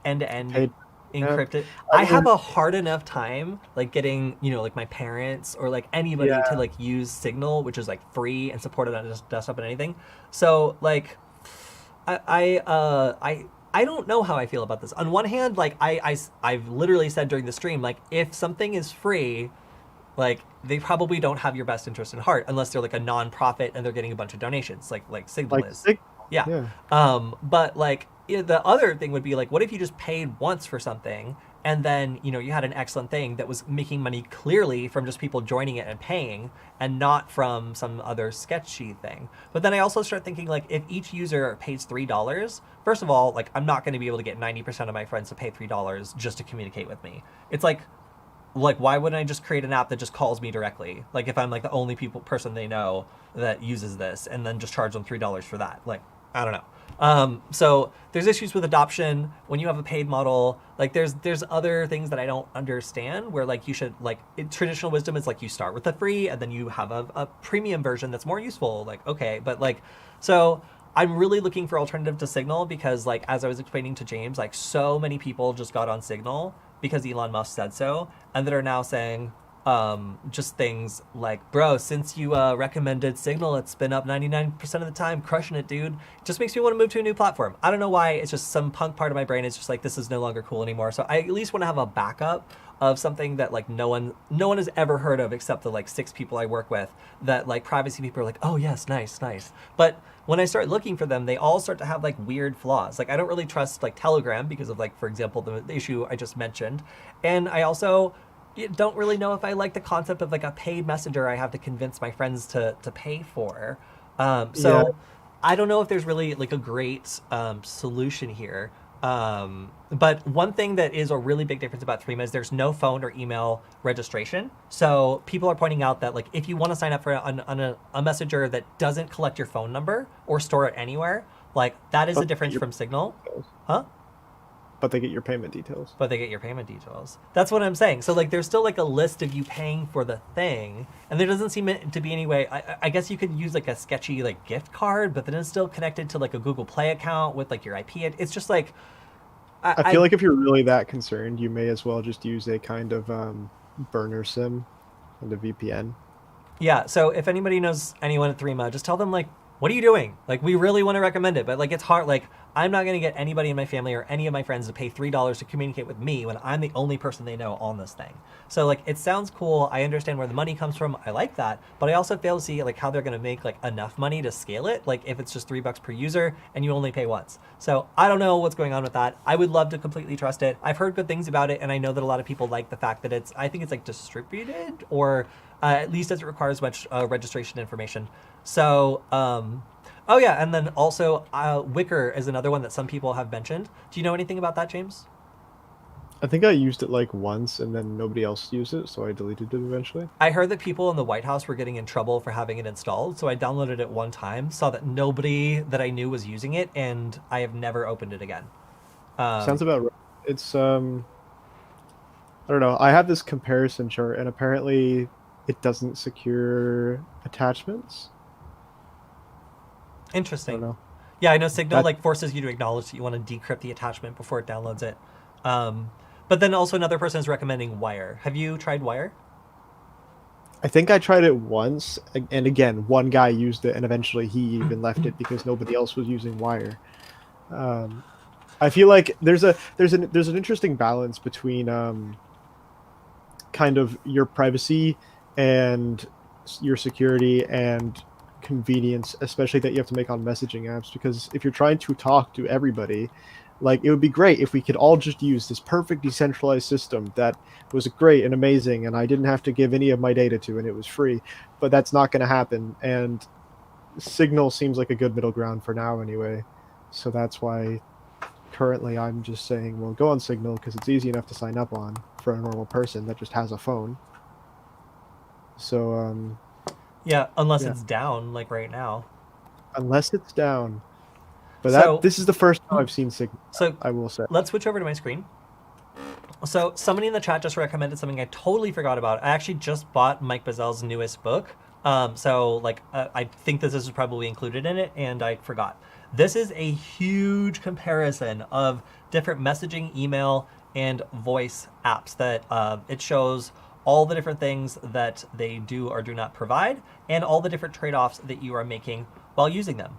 end-to-end. Encrypted. I I have mean, a hard enough time like getting, like my parents or like anybody to yeah, like use Signal, which is like free and supported on desktop and anything. So like I don't know how I feel about this. On one hand, like I've literally said during the stream, like if something is free, like they probably don't have your best interest in heart unless they're like a non-profit and they're getting a bunch of donations, like Signal like is. Signal. Yeah. Yeah. But like the other thing would be like, what if you just paid once for something and then you had an excellent thing that was making money clearly from just people joining it and paying and not from some other sketchy thing. But then I also start thinking like if each user pays $3, first of all, like I'm not going to be able to get 90% of my friends to pay $3 just to communicate with me. It's like why wouldn't I just create an app that just calls me directly? Like if I'm like the only person they know that uses this, and then just charge them $3 for that. Like I don't know. So there's issues with adoption when you have a paid model. Like there's other things that I don't understand where like you should like traditional wisdom is like you start with the free and then you have a premium version that's more useful. Like okay, but like so I'm really looking for alternative to Signal because like as I was explaining to James, like so many people just got on Signal because Elon Musk said so, and that are now saying just things like, bro, since you recommended Signal, it's been up 99% of the time, crushing it, dude. It just makes me want to move to a new platform. I don't know why. It's just some punk part of my brain is just like, this is no longer cool anymore. So I at least want to have a backup of something that like no one has ever heard of except the like 6 people I work with, that like privacy people are like, oh yes, nice. But when I start looking for them, they all start to have like weird flaws. Like I don't really trust like Telegram because of like, for example, the issue I just mentioned. And I also don't really know if I like the concept of like a paid messenger I have to convince my friends to pay for. Yeah. So I don't know if there's really like a great solution here. But one thing that is a really big difference about Threema is there's no phone or email registration. So people are pointing out that like if you want to sign up for a messenger that doesn't collect your phone number or store it anywhere, like that is a difference from Signal. Huh? But they get your payment details. But they get your payment details. That's what I'm saying. So like there's still like a list of you paying for the thing, and there doesn't seem to be any way. I guess you could use like a sketchy like gift card, but then it's still connected to like a Google Play account with like your IP. It's just like I feel like if you're really that concerned, you may as well just use a kind of burner SIM and a VPN. yeah. So if anybody knows anyone at Threema, just tell them like, what are you doing? Like we really want to recommend it, but like it's hard. Like I'm not going to get anybody in my family or any of my friends to pay $3 to communicate with me when I'm the only person they know on this thing. So like it sounds cool. I understand where the money comes from. I like that, but I also fail to see like how they're going to make like enough money to scale it. Like if it's just $3 per user and you only pay once. So I don't know what's going on with that. I would love to completely trust it. I've heard good things about it, and I know that a lot of people like the fact that I think it's like distributed, or at least as it requires much registration information. So, oh yeah, and then also Wicker is another one that some people have mentioned. Do you know anything about that, James? I think I used it like once and then nobody else used it, so I deleted it eventually. I heard that people in the White House were getting in trouble for having it installed, so I downloaded it one time, saw that nobody that I knew was using it, and I have never opened it again. Sounds about right. It's I don't know. I have this comparison chart, and apparently it doesn't secure attachments. I Interesting. don't know. Yeah, I know Signal That like forces you to acknowledge that you want to decrypt the attachment before it downloads it. But then also another person is recommending Wire. Have you tried Wire? I think I tried it once, and again, one guy used it, and eventually he even left it because nobody else was using Wire. Um, I feel like there's an interesting balance between kind of your privacy and your security and convenience, especially that you have to make on messaging apps. Because if you're trying to talk to everybody, like it would be great if we could all just use this perfect decentralized system that was great and amazing, and I didn't have to give any of my data to, and it was free. But that's not going to happen, and Signal seems like a good middle ground for now, anyway. So that's why currently I'm just saying, well, go on Signal because it's easy enough to sign up on for a normal person that just has a phone. So Yeah, unless yeah, it's down like right now. unless it's down. But So this is the first time I've seen Signal, so I will say. let's switch over to my screen. So somebody in the chat just recommended something I totally forgot about. I actually just bought Mike Bazzel's newest book. So like I think this is probably included in it, and I forgot. This is a huge comparison of different messaging, email, and voice apps that it shows all the different things that they do or do not provide, and all the different trade-offs that you are making while using them.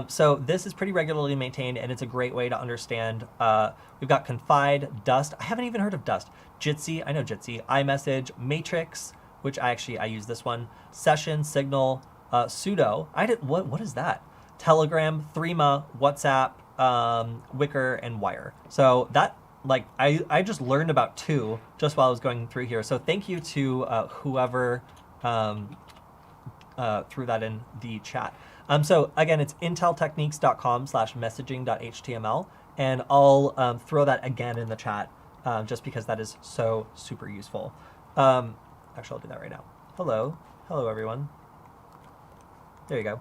So this is pretty regularly maintained, and it's a great way to understand. We've got Confide, Dust. I haven't even heard of Dust. Jitsi, I know Jitsi. iMessage, Matrix, which I use this one. Session, Signal, Sudo. What is that? Telegram, Threema, WhatsApp, Wicker, and Wire. So that, like, I just learned about 2 just while I was going through here. So thank you to whoever threw that in the chat. So again, it's inteltechniques.com/messaging.html, and I'll throw that again in the chat just because that is so super useful. Actually, I'll do that right now. Hello everyone. There you go.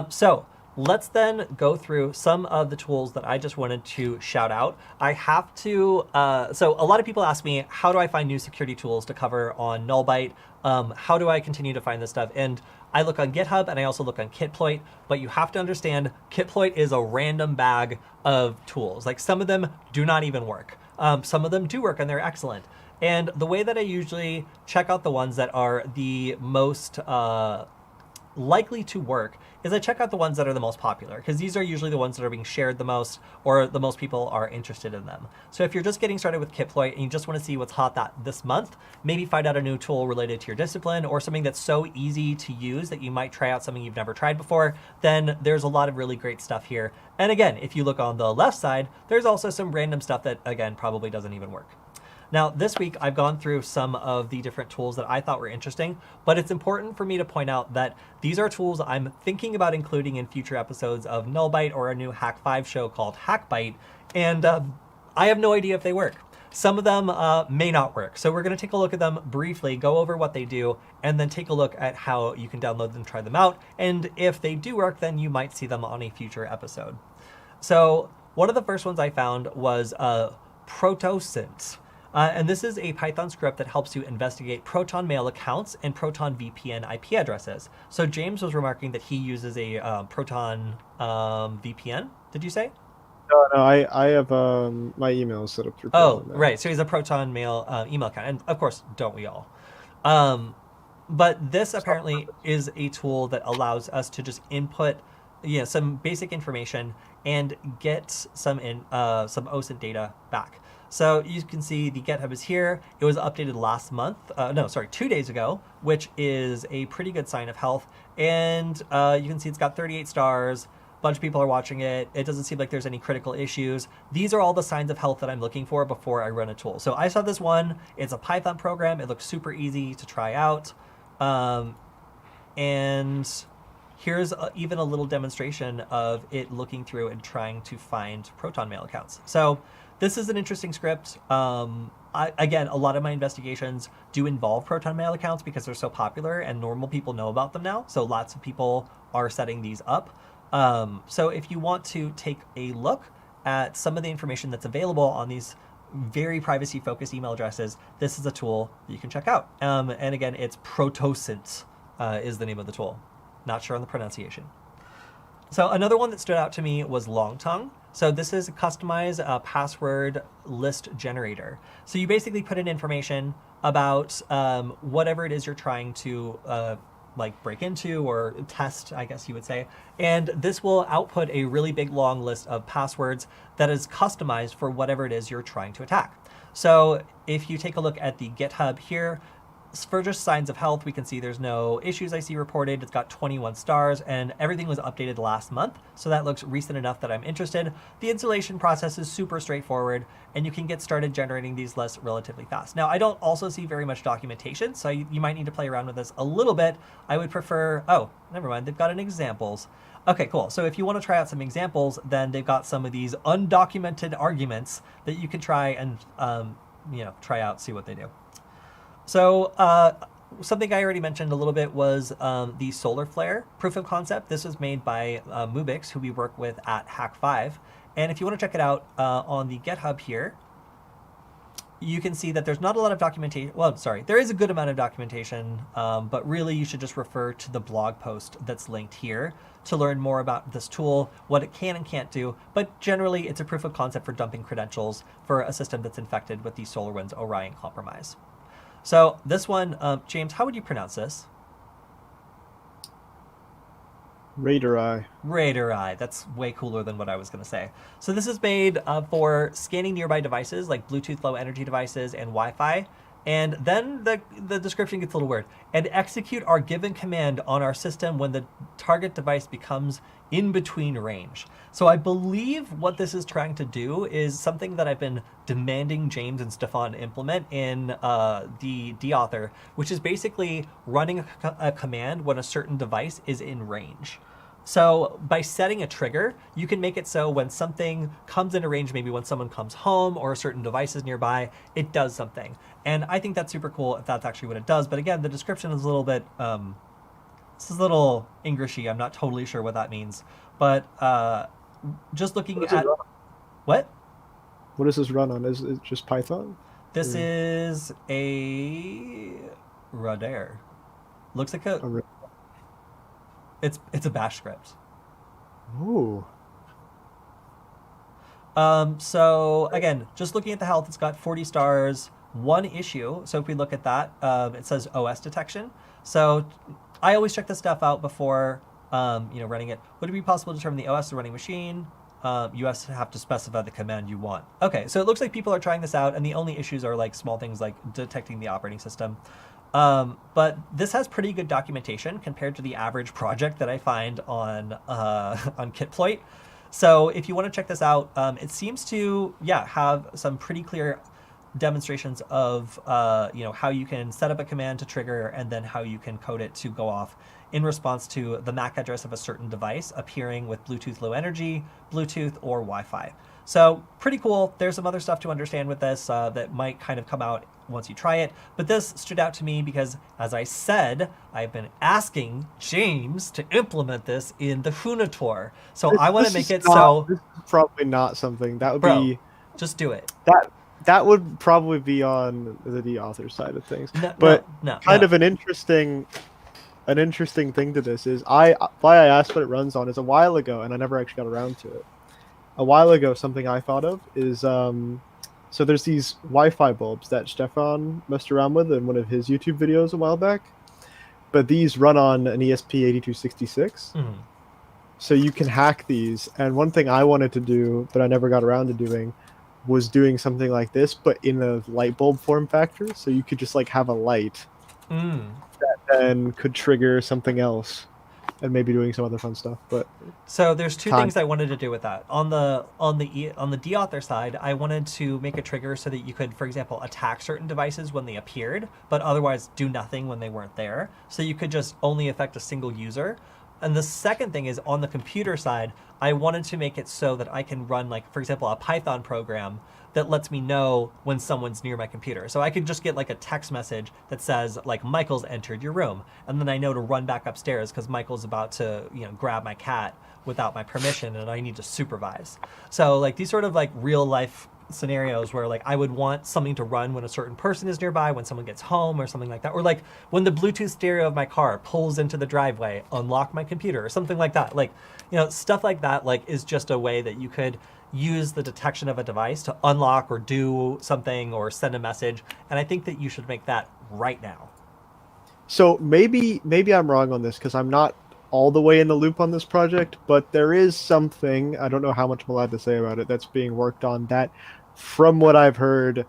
So let's then go through some of the tools that I just wanted to shout out. I have to, so a lot of people ask me, how do I find new security tools to cover on Nullbyte? How do I continue to find this stuff? And I look on GitHub and I also look on Kitsploit, but you have to understand Kitsploit is a random bag of tools. Like, some of them do not even work. Some of them do work and they're excellent. And the way that I usually check out the ones that are the most likely to work is I check out the ones that are the most popular, because these are usually the ones that are being shared the most, or the most people are interested in them. So if you're just getting started with Kitsploit and you just want to see what's hot this month, maybe find out a new tool related to your discipline, or something that's so easy to use that you might try out something you've never tried before, then there's a lot of really great stuff here. And again, if you look on the left side, there's also some random stuff that, again, probably doesn't even work. Now, this week, I've gone through some of the different tools that I thought were interesting, but it's important for me to point out that these are tools I'm thinking about including in future episodes of Nullbyte or a new Hack 5 show called Hackbyte, and I have no idea if they work. Some of them may not work, so we're going to take a look at them briefly, go over what they do, and then take a look at how you can download them, try them out, and if they do work, then you might see them on a future episode. So one of the first ones I found was ProtonOSINT. And this is a Python script that helps you investigate Protonmail accounts and Proton VPN IP addresses. So James was remarking that he uses a Proton VPN. Did you say? No, I have my email set up through Proton. Right. So he's a Protonmail email account, and of course, don't we all? But this apparently is a tool that allows us to just input, some basic information and get some OSINT data back. So you can see the GitHub is here. It was updated last month. 2 days ago, which is a pretty good sign of health. And you can see it's got 38 stars. A bunch of people are watching it. It doesn't seem like there's any critical issues. These are all the signs of health that I'm looking for before I run a tool. So I saw this one. It's a Python program. It looks super easy to try out. And here's even a little demonstration of it looking through and trying to find Protonmail accounts. So this is an interesting script. Again, a lot of my investigations do involve Protonmail accounts because they're so popular and normal people know about them now. So lots of people are setting these up. So if you want to take a look at some of the information that's available on these very privacy-focused email addresses, this is a tool that you can check out. And again, it's ProtonOSINT is the name of the tool. Not sure on the pronunciation. So another one that stood out to me was LongTongue. So this is a customized password list generator. So you basically put in information about whatever it is you're trying to break into or test, I guess you would say. And this will output a really big long list of passwords that is customized for whatever it is you're trying to attack. So if you take a look at the GitHub here, for just signs of health, we can see there's no issues I see reported. It's got 21 stars and everything was updated last month. So that looks recent enough that I'm interested. The installation process is super straightforward and you can get started generating these lists relatively fast. Now, I don't also see very much documentation, so you might need to play around with this a little bit. I would prefer, never mind, they've got an examples. Okay, cool. So if you want to try out some examples, then they've got some of these undocumented arguments that you can try and, try out, see what they do. So something I already mentioned a little bit was the Solarflare proof of concept. This was made by Mubix, who we work with at Hack 5. And if you want to check it out on the GitHub here, you can see that there's not a lot of documentation. Well, sorry, there is a good amount of documentation, but really you should just refer to the blog post that's linked here to learn more about this tool, what it can and can't do. But generally, it's a proof of concept for dumping credentials for a system that's infected with the SolarWinds Orion compromise. So this one, James, how would you pronounce this? Radar. Radar. That's way cooler than what I was going to say. So this is made for scanning nearby devices like Bluetooth low energy devices and Wi-Fi. And then the description gets a little weird. And execute our given command on our system when the target device becomes in between range. So I believe what this is trying to do is something that I've been demanding James and Stefan implement in the author, which is basically running a command when a certain device is in range. So by setting a trigger, you can make it so when something comes into range, maybe when someone comes home or a certain device is nearby, it does something. And I think that's super cool if that's actually what it does. But again, the description is a little bit, this is a little Englishy. I'm not totally sure what that means. But just looking at... What? What does this run on? Is it just Python? This is a radar. Looks like a... It's a bash script. Ooh. So again, just looking at the health, it's got 40 stars, 1 issue. So if we look at that, it says OS detection. So I always check this stuff out before running it. Would it be possible to determine the OS of the running machine? You have to specify the command you want. Okay, so it looks like people are trying this out, and the only issues are like small things like detecting the operating system. But this has pretty good documentation compared to the average project that I find on Kitsploit. So if you want to check this out, it seems to have some pretty clear demonstrations of how you can set up a command to trigger and then how you can code it to go off in response to the MAC address of a certain device appearing with Bluetooth low energy, Bluetooth, or Wi-Fi. So pretty cool. There's some other stuff to understand with this that might kind of come out once you try it. But this stood out to me because, as I said, I've been asking James to implement this in the Hunator. So I want to make it so... This is probably not something. That would be... just do it. That would probably be on the author side of things. No, of an interesting thing to this is why I asked what it runs on is a while ago, and I never actually got around to it. A while ago, something I thought of is so there's these Wi-Fi bulbs that Stefan messed around with in one of his YouTube videos a while back, but these run on an ESP8266. Mm-hmm. So you can hack these. And one thing I wanted to do, but I never got around to doing, was doing something like this, but in a light bulb form factor. So you could just like have a light that then could trigger something else. And maybe doing some other fun stuff, but so there's two things I wanted to do with that. On the deauthor side, I wanted to make a trigger so that you could, for example, attack certain devices when they appeared, but otherwise do nothing when they weren't there. So you could just only affect a single user. And the second thing is on the computer side, I wanted to make it so that I can run, like, for example, a Python program that lets me know when someone's near my computer. So I could just get like a text message that says like Michael's entered your room, and then I know to run back upstairs because Michael's about to grab my cat without my permission and I need to supervise. So like these sort of like real life scenarios where like I would want something to run when a certain person is nearby, when someone gets home or something like that, or like when the Bluetooth stereo of my car pulls into the driveway, unlock my computer or something like that. Like stuff like that like is just a way that you could use the detection of a device to unlock or do something or send a message. And I think that you should make that right now. So maybe I'm wrong on this because I'm not all the way in the loop on this project, but there is something, I don't know how much I'm allowed to say about it, that's being worked on that, from what I've heard,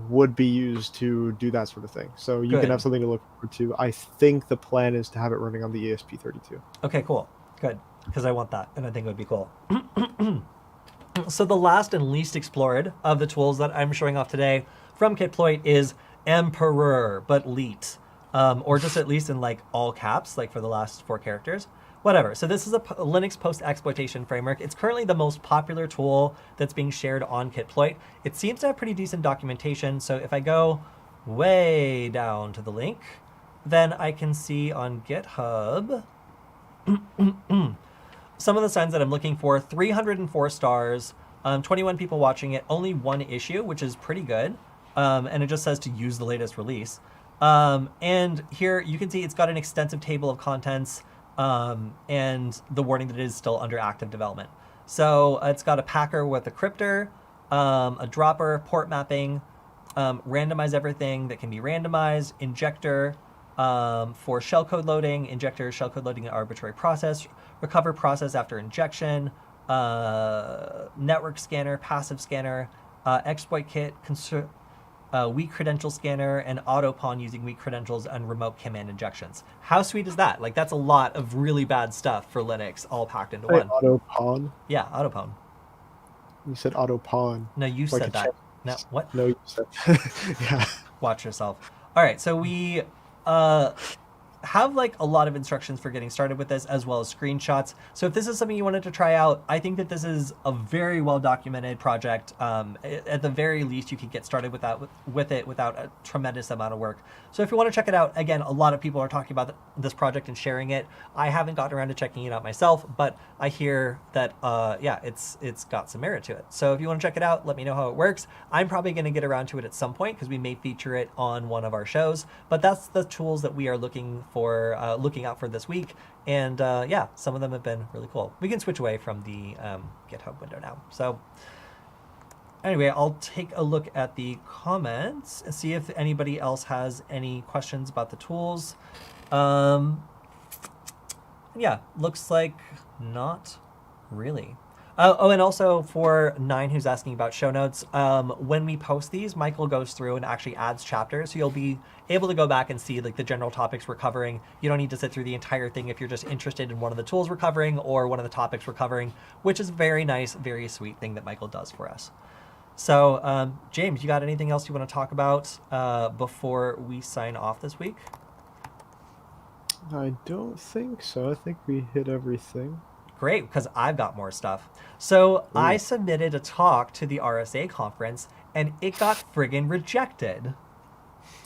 would be used to do that sort of thing. So you can have something to look forward to. I think the plan is to have it running on the ESP32. Okay, cool. Good. Because I want that, and I think it would be cool. So the last and least explored of the tools that I'm showing off today from Kitsploit is Emperor, but leet. Or just at least in like all caps, like for the last 4 characters. Whatever. So this is a Linux post-exploitation framework. It's currently the most popular tool that's being shared on Kitsploit. It seems to have pretty decent documentation. So if I go way down to the link, then I can see on GitHub some of the signs that I'm looking for. 304 stars, 21 people watching it, only 1 issue, which is pretty good. and it just says to use the latest release. And here you can see it's got an extensive table of contents, and the warning that it is still under active development. So it's got a packer with a crypter, a dropper, port mapping, randomize everything that can be randomized, injector for shellcode loading, injector shellcode loading an arbitrary process, recover process after injection, network scanner, passive scanner, exploit kit, weak credential scanner, and auto pawn using weak credentials and remote command injections. How sweet is that? Like, that's a lot of really bad stuff for Linux all packed into one. Auto pawn? Yeah, auto pawn. You said auto pawn. No, you like said that. No, what? No, you said. Yeah. Watch yourself. All right, so we have like a lot of instructions for getting started with this, as well as screenshots. So if this is something you wanted to try out, I think that this is a very well documented project. At the very least, you could get started with it without a tremendous amount of work. So if you want to check it out, again, a lot of people are talking about this project and sharing it. I haven't gotten around to checking it out myself, but I hear that yeah, it's got some merit to it. So if you want to check it out, let me know how it works. I'm probably going to get around to it at some point because we may feature it on one of our shows. But that's the tools that we are looking out for this week, and yeah, some of them have been really cool. We can switch away from the GitHub window now. So anyway, I'll take a look at the comments and see if anybody else has any questions about the tools. Yeah, looks like not really. Oh, and also for Nine, who's asking about show notes, when we post these, Michael goes through and actually adds chapters, so you'll be able to go back and see like the general topics we're covering. You don't need to sit through the entire thing if you're just interested in one of the tools we're covering or one of the topics we're covering, which is a very nice, very sweet thing that Michael does for us. So, James, you got anything else you want to talk about before we sign off this week? I don't think so. I think we hit everything. Great, because I've got more stuff. So I submitted a talk to the RSA conference, and it got friggin' rejected.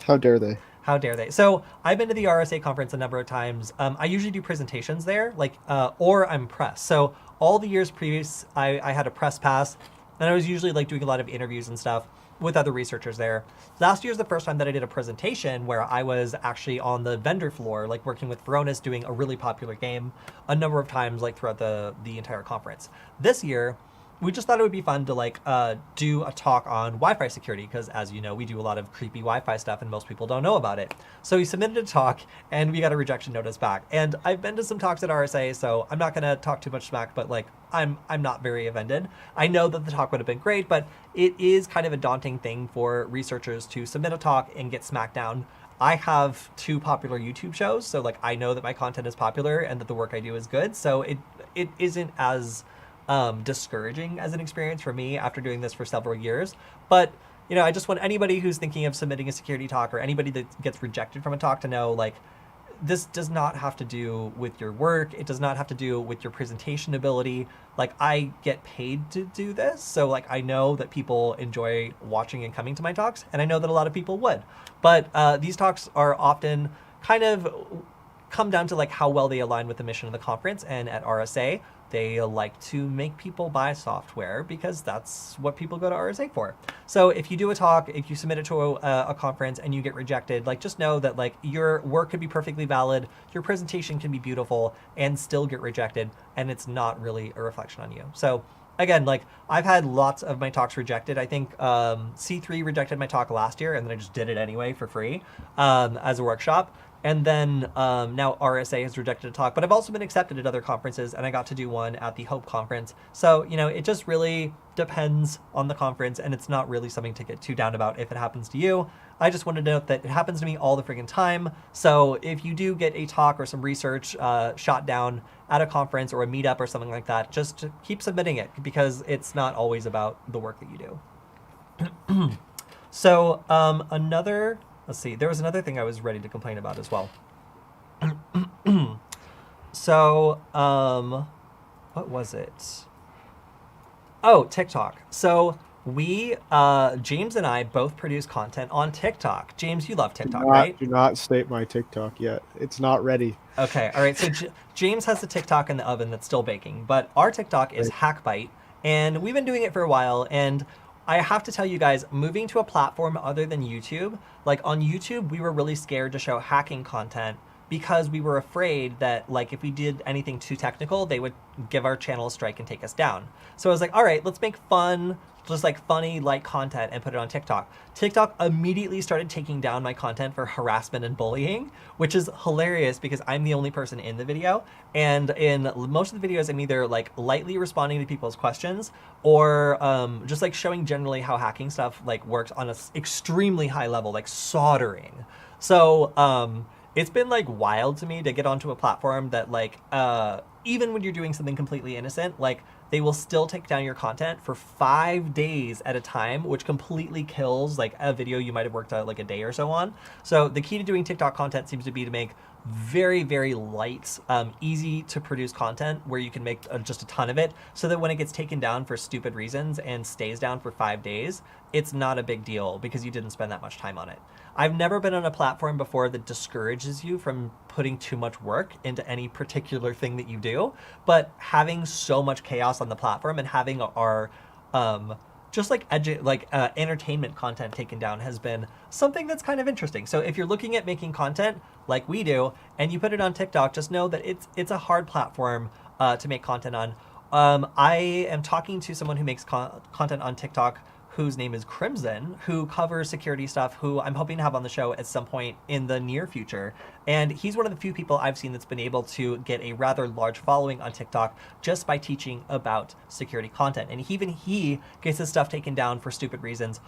How dare they? How dare they? So I've been to the RSA conference a number of times. I usually do presentations there, like, or I'm press. So all the years previous, I had a press pass, and I was usually like doing a lot of interviews and stuff with other researchers there. Last year's the first time that I did a presentation where I was actually on the vendor floor, like working with Varonis, doing a really popular game a number of times, like throughout the entire conference. This year, we just thought it would be fun to like do a talk on Wi-Fi security, because as you know, we do a lot of creepy Wi-Fi stuff and most people don't know about it. So we submitted a talk and we got a rejection notice back. And I've been to some talks at RSA, so I'm not gonna talk too much smack, but like I'm not very offended. I know that the talk would have been great, but it is kind of a daunting thing for researchers to submit a talk and get smacked down. I have 2 popular YouTube shows, so like I know that my content is popular and that the work I do is good. So it isn't as discouraging as an experience for me after doing this for several years. But, you know, I just want anybody who's thinking of submitting a security talk or anybody that gets rejected from a talk to know, like, this does not have to do with your work. It does not have to do with your presentation ability. Like, I get paid to do this. So, like, I know that people enjoy watching and coming to my talks, and I know that a lot of people would. But these talks are often kind of come down to, like, how well they align with the mission of the conference. And at RSA, they like to make people buy software because that's what people go to RSA for. So if you do a talk, if you submit it to a conference and you get rejected, like just know that like your work could be perfectly valid, your presentation can be beautiful and still get rejected, and it's not really a reflection on you. So again, like I've had lots of my talks rejected. I think C3 rejected my talk last year, and then I just did it anyway for free as a workshop. And then now RSA has rejected a talk, but I've also been accepted at other conferences, and I got to do one at the Hope conference. So, you know, it just really depends on the conference, and it's not really something to get too down about if it happens to you. I just wanted to note that it happens to me all the friggin' time. So if you do get a talk or some research shot down at a conference or a meetup or something like that, just keep submitting it, because it's not always about the work that you do. So let's see, there was another thing I was ready to complain about as well. So, what was it? Oh, TikTok. So we, James and I both produce content on TikTok. James, you love TikTok, right? Do not state my TikTok yet. It's not ready. Okay, all right. So James has the TikTok in the oven that's still baking, but our TikTok is Hackbite, and we've been doing it for a while, and I have to tell you guys, moving to a platform other than YouTube, like on YouTube, we were really scared to show hacking content because we were afraid that like if we did anything too technical, they would give our channel a strike and take us down. So I was like, all right, let's make fun, just like funny, light content and put it on TikTok. TikTok immediately started taking down my content for harassment and bullying, which is hilarious because I'm the only person in the video. And in most of the videos, I'm either like lightly responding to people's questions or just like showing generally how hacking stuff like works on an extremely high level, like soldering. So it's been like wild to me to get onto a platform that like, even when you're doing something completely innocent, like they will still take down your content for 5 days at a time, which completely kills like a video you might have worked out like a day or so on. So the key to doing TikTok content seems to be to make very, very light, easy to produce content where you can make just a ton of it so that when it gets taken down for stupid reasons and stays down for 5 days, it's not a big deal because you didn't spend that much time on it. I've never been on a platform before that discourages you from putting too much work into any particular thing that you do, but having so much chaos on the platform and having our just like entertainment content taken down has been something that's kind of interesting. So if you're looking at making content like we do and you put it on TikTok, just know that it's a hard platform to make content on. I am talking to someone who makes content on TikTok whose name is Crimson, who covers security stuff, who I'm hoping to have on the show at some point in the near future. And he's one of the few people I've seen that's been able to get a rather large following on TikTok just by teaching about security content. And even he gets his stuff taken down for stupid reasons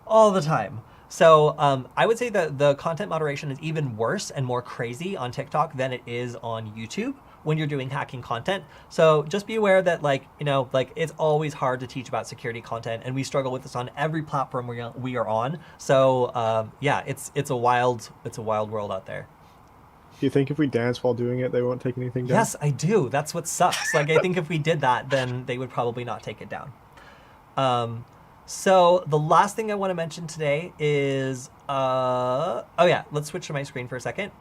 all the time. So I would say that the content moderation is even worse and more crazy on TikTok than it is on YouTube when you're doing hacking content. So just be aware that like it's always hard to teach about security content, and we struggle with this on every platform we are on. So yeah, it's a wild world out there. Do you think if we dance while doing it, they won't take anything down? Yes, I do. That's what sucks. Like I think if we did that, then they would probably not take it down. So the last thing I want to mention today is, oh yeah, let's switch to my screen for a second.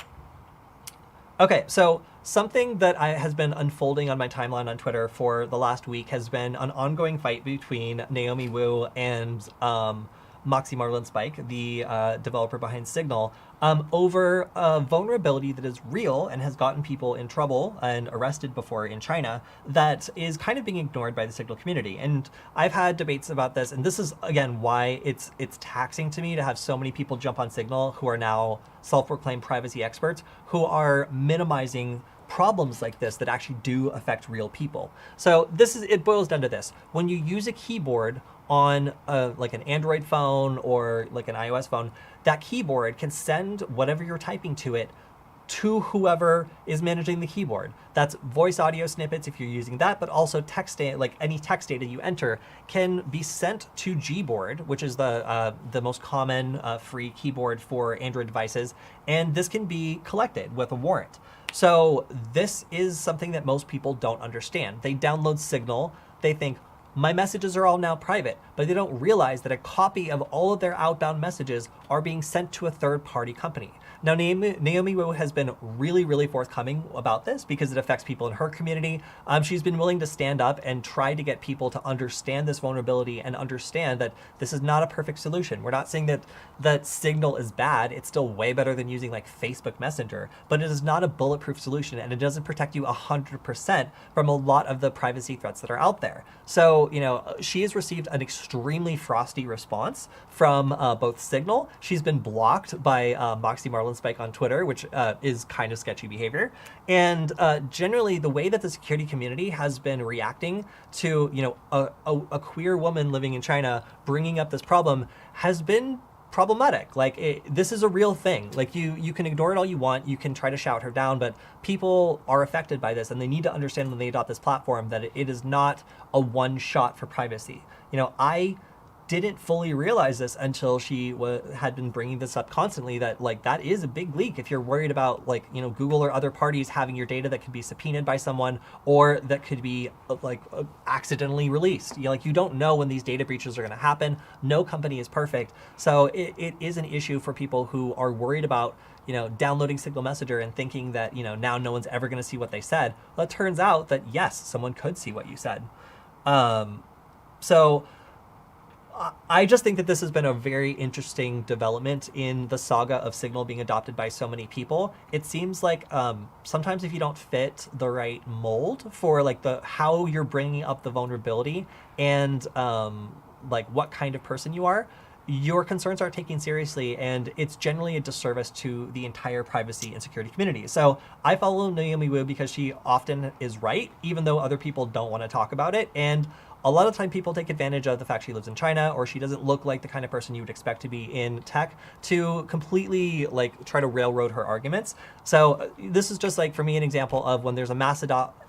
Okay, so something that has been unfolding on my timeline on Twitter for the last week has been an ongoing fight between Naomi Wu and Moxie Marlinspike, the developer behind Signal, over a vulnerability that is real and has gotten people in trouble and arrested before in China that is kind of being ignored by the Signal community. And I've had debates about this, and this is, again, why it's taxing to me to have so many people jump on Signal who are now self-proclaimed privacy experts who are minimizing problems like this that actually do affect real people. So it boils down to this. When you use a keyboard on like an Android phone or like an iOS phone, that keyboard can send whatever you're typing to it to whoever is managing the keyboard. That's voice audio snippets if you're using that, but also text, like any text data you enter can be sent to Gboard, which is the most common free keyboard for Android devices, and this can be collected with a warrant. So this is something that most people don't understand. They download Signal, they think, my messages are all now private, but they don't realize that a copy of all of their outbound messages are being sent to a third-party company. Now, Naomi Wu has been really, really forthcoming about this because it affects people in her community. She's been willing to stand up and try to get people to understand this vulnerability and understand that this is not a perfect solution. We're not saying that Signal is bad. It's still way better than using like Facebook Messenger, but it is not a bulletproof solution, and it doesn't protect you 100% from a lot of the privacy threats that are out there. So, she has received an extremely frosty response from both Signal. She's been blocked by Moxie Marlinspike on Twitter, which is kind of sketchy behavior. And generally, the way that the security community has been reacting to, a queer woman living in China bringing up this problem has been problematic. Like this is a real thing. Like you can ignore it all you want. You can try to shout her down, but people are affected by this, and they need to understand when they adopt this platform that it is not a one shot for privacy. I didn't fully realize this until she had been bringing this up constantly, that like that is a big leak if you're worried about like Google or other parties having your data that could be subpoenaed by someone or that could be accidentally released. You don't know when these data breaches are going to happen. No company is perfect, so it is an issue for people who are worried about downloading Signal Messenger and thinking that now no one's ever going to see what they said. Well, it turns out that yes, someone could see what you said. So I just think that this has been a very interesting development in the saga of Signal being adopted by so many people. It seems like sometimes if you don't fit the right mold for like the how you're bringing up the vulnerability and like what kind of person you are, your concerns aren't taken seriously, and it's generally a disservice to the entire privacy and security community. So I follow Naomi Wu because she often is right, even though other people don't want to talk about it. And a lot of time people take advantage of the fact she lives in China or she doesn't look like the kind of person you would expect to be in tech to completely like try to railroad her arguments. So this is just like for me an example of when there's a mass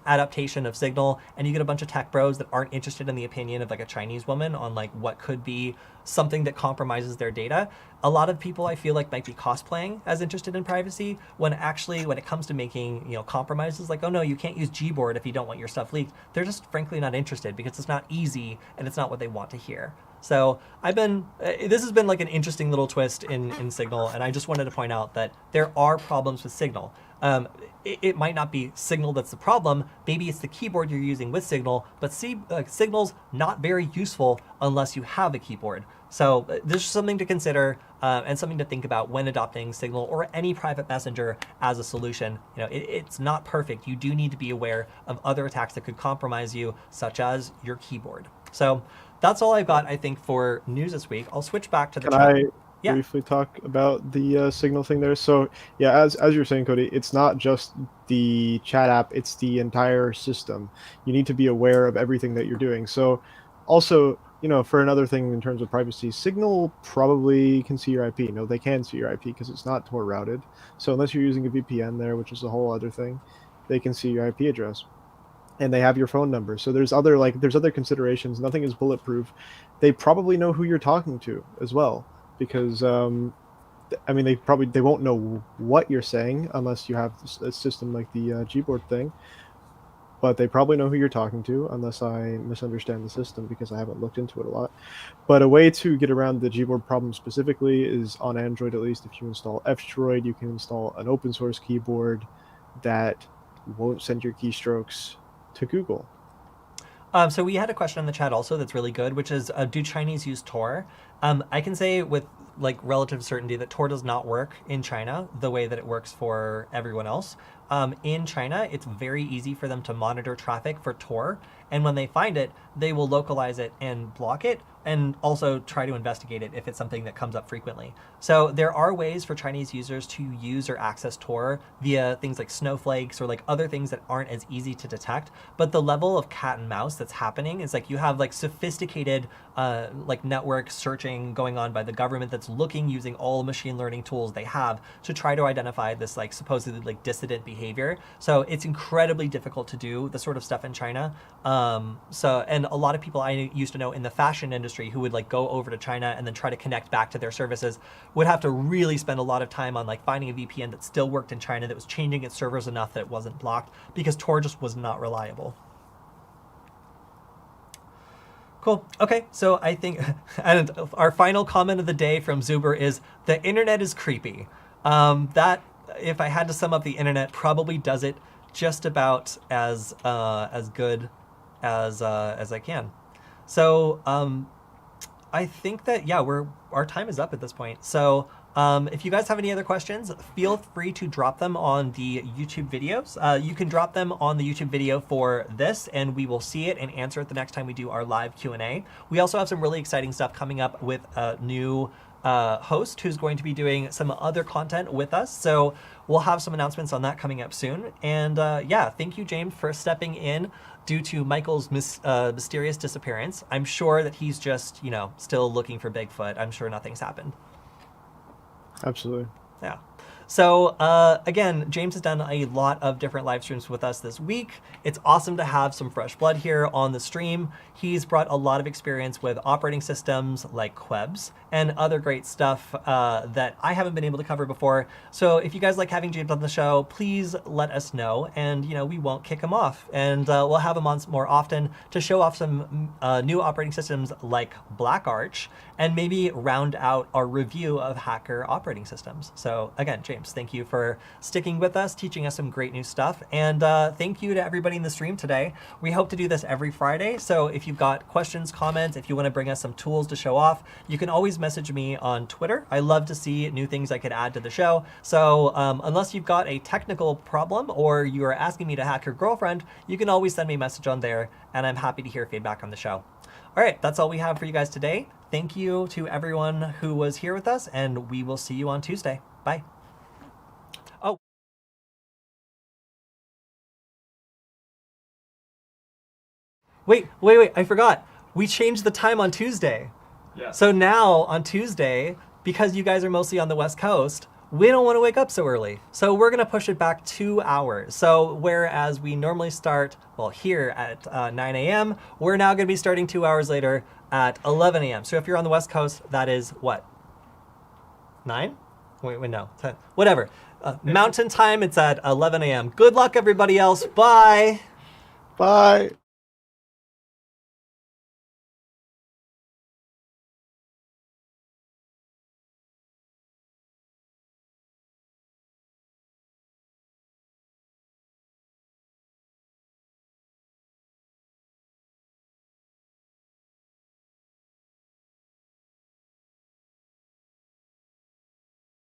adaptation of Signal and you get a bunch of tech bros that aren't interested in the opinion of like a Chinese woman on like what could be something that compromises their data. A lot of people I feel like might be cosplaying as interested in privacy when actually when it comes to making, you know, compromises like, oh no, you can't use Gboard if you don't want your stuff leaked. They're just frankly not interested because it's not easy and it's not what they want to hear. So this has been like an interesting little twist in Signal, and I just wanted to point out that there are problems with Signal. It might not be Signal that's the problem. Maybe it's the keyboard you're using with Signal, but Signal's not very useful unless you have a keyboard. So there's something to consider and something to think about when adopting Signal or any private messenger as a solution. You know, it's not perfect. You do need to be aware of other attacks that could compromise you, such as your keyboard. So that's all I've got, I think, for news this week. I'll switch back to the chat. Yeah. Briefly talk about the Signal thing there. So yeah, as you were saying, Cody, it's not just the chat app, it's the entire system. You need to be aware of everything that you're doing. So also, you know, for another thing in terms of privacy, Signal probably can see your IP. No, they can see your IP because it's not Tor routed. So unless you're using a VPN there, which is a whole other thing, they can see your IP address. And they have your phone number. So there's other considerations. Nothing is bulletproof. They probably know who you're talking to as well. Because I mean, they won't know what you're saying unless you have a system like the Gboard thing, but they probably know who you're talking to unless I misunderstand the system because I haven't looked into it a lot. But a way to get around the Gboard problem specifically is on Android, at least. If you install F-Droid, you can install an open source keyboard that won't send your keystrokes to Google. So we had a question in the chat also that's really good, which is, do Chinese use Tor? I can say with like relative certainty that Tor does not work in China the way that it works for everyone else. In China, it's very easy for them to monitor traffic for Tor. And when they find it, they will localize it and block it, and also try to investigate it if it's something that comes up frequently. So there are ways for Chinese users to use or access Tor via things like snowflakes or like other things that aren't as easy to detect. But the level of cat and mouse that's happening is like you have like sophisticated like network searching going on by the government that's looking using all machine learning tools they have to try to identify this like supposedly like dissident behavior. So it's incredibly difficult to do the sort of stuff in China. And a lot of people I used to know in the fashion industry who would like go over to China and then try to connect back to their services would have to really spend a lot of time on like finding a VPN that still worked in China that was changing its servers enough that it wasn't blocked because Tor just was not reliable. Cool. Okay, so I think, and our final comment of the day from Zuber is, the internet is creepy. That, if I had to sum up the internet, probably does it just about as good as I can. So I think that, yeah, our time is up at this point. So if you guys have any other questions, feel free to drop them on the YouTube videos. You can drop them on the YouTube video for this, and we will see it and answer it the next time we do our live Q&A. We also have some really exciting stuff coming up with a new host who's going to be doing some other content with us. So we'll have some announcements on that coming up soon. And yeah, thank you, James, for stepping in due to Michael's mysterious disappearance. I'm sure that he's just, you know, still looking for Bigfoot. I'm sure nothing's happened. Absolutely. Yeah. So again, James has done a lot of different live streams with us this week. It's awesome to have some fresh blood here on the stream. He's brought a lot of experience with operating systems like Quebs and other great stuff that I haven't been able to cover before. So if you guys like having James on the show, please let us know, and we won't kick him off. And we'll have him on more often to show off some new operating systems like Black Arch, and maybe round out our review of hacker operating systems. So again, James, streams. Thank you for sticking with us, teaching us some great new stuff. And thank you to everybody in the stream today. We hope to do this every Friday. So if you've got questions, comments, if you want to bring us some tools to show off, you can always message me on Twitter. I love to see new things I could add to the show. So unless you've got a technical problem or you are asking me to hack your girlfriend, you can always send me a message on there, and I'm happy to hear feedback on the show. All right, that's all we have for you guys today. Thank you to everyone who was here with us, and we will see you on Tuesday. Bye. Oh. Wait, I forgot. We changed the time on Tuesday. Yeah. So now on Tuesday, because you guys are mostly on the West Coast, we don't want to wake up so early. So we're going to push it back 2 hours. So whereas we normally start, well, here at 9 a.m., we're now going to be starting 2 hours later at 11 a.m. So if you're on the West Coast, that is what? 9? Wait, no, 10. Whatever. Mountain time, it's at 11 a.m. Good luck, everybody else. Bye. Bye.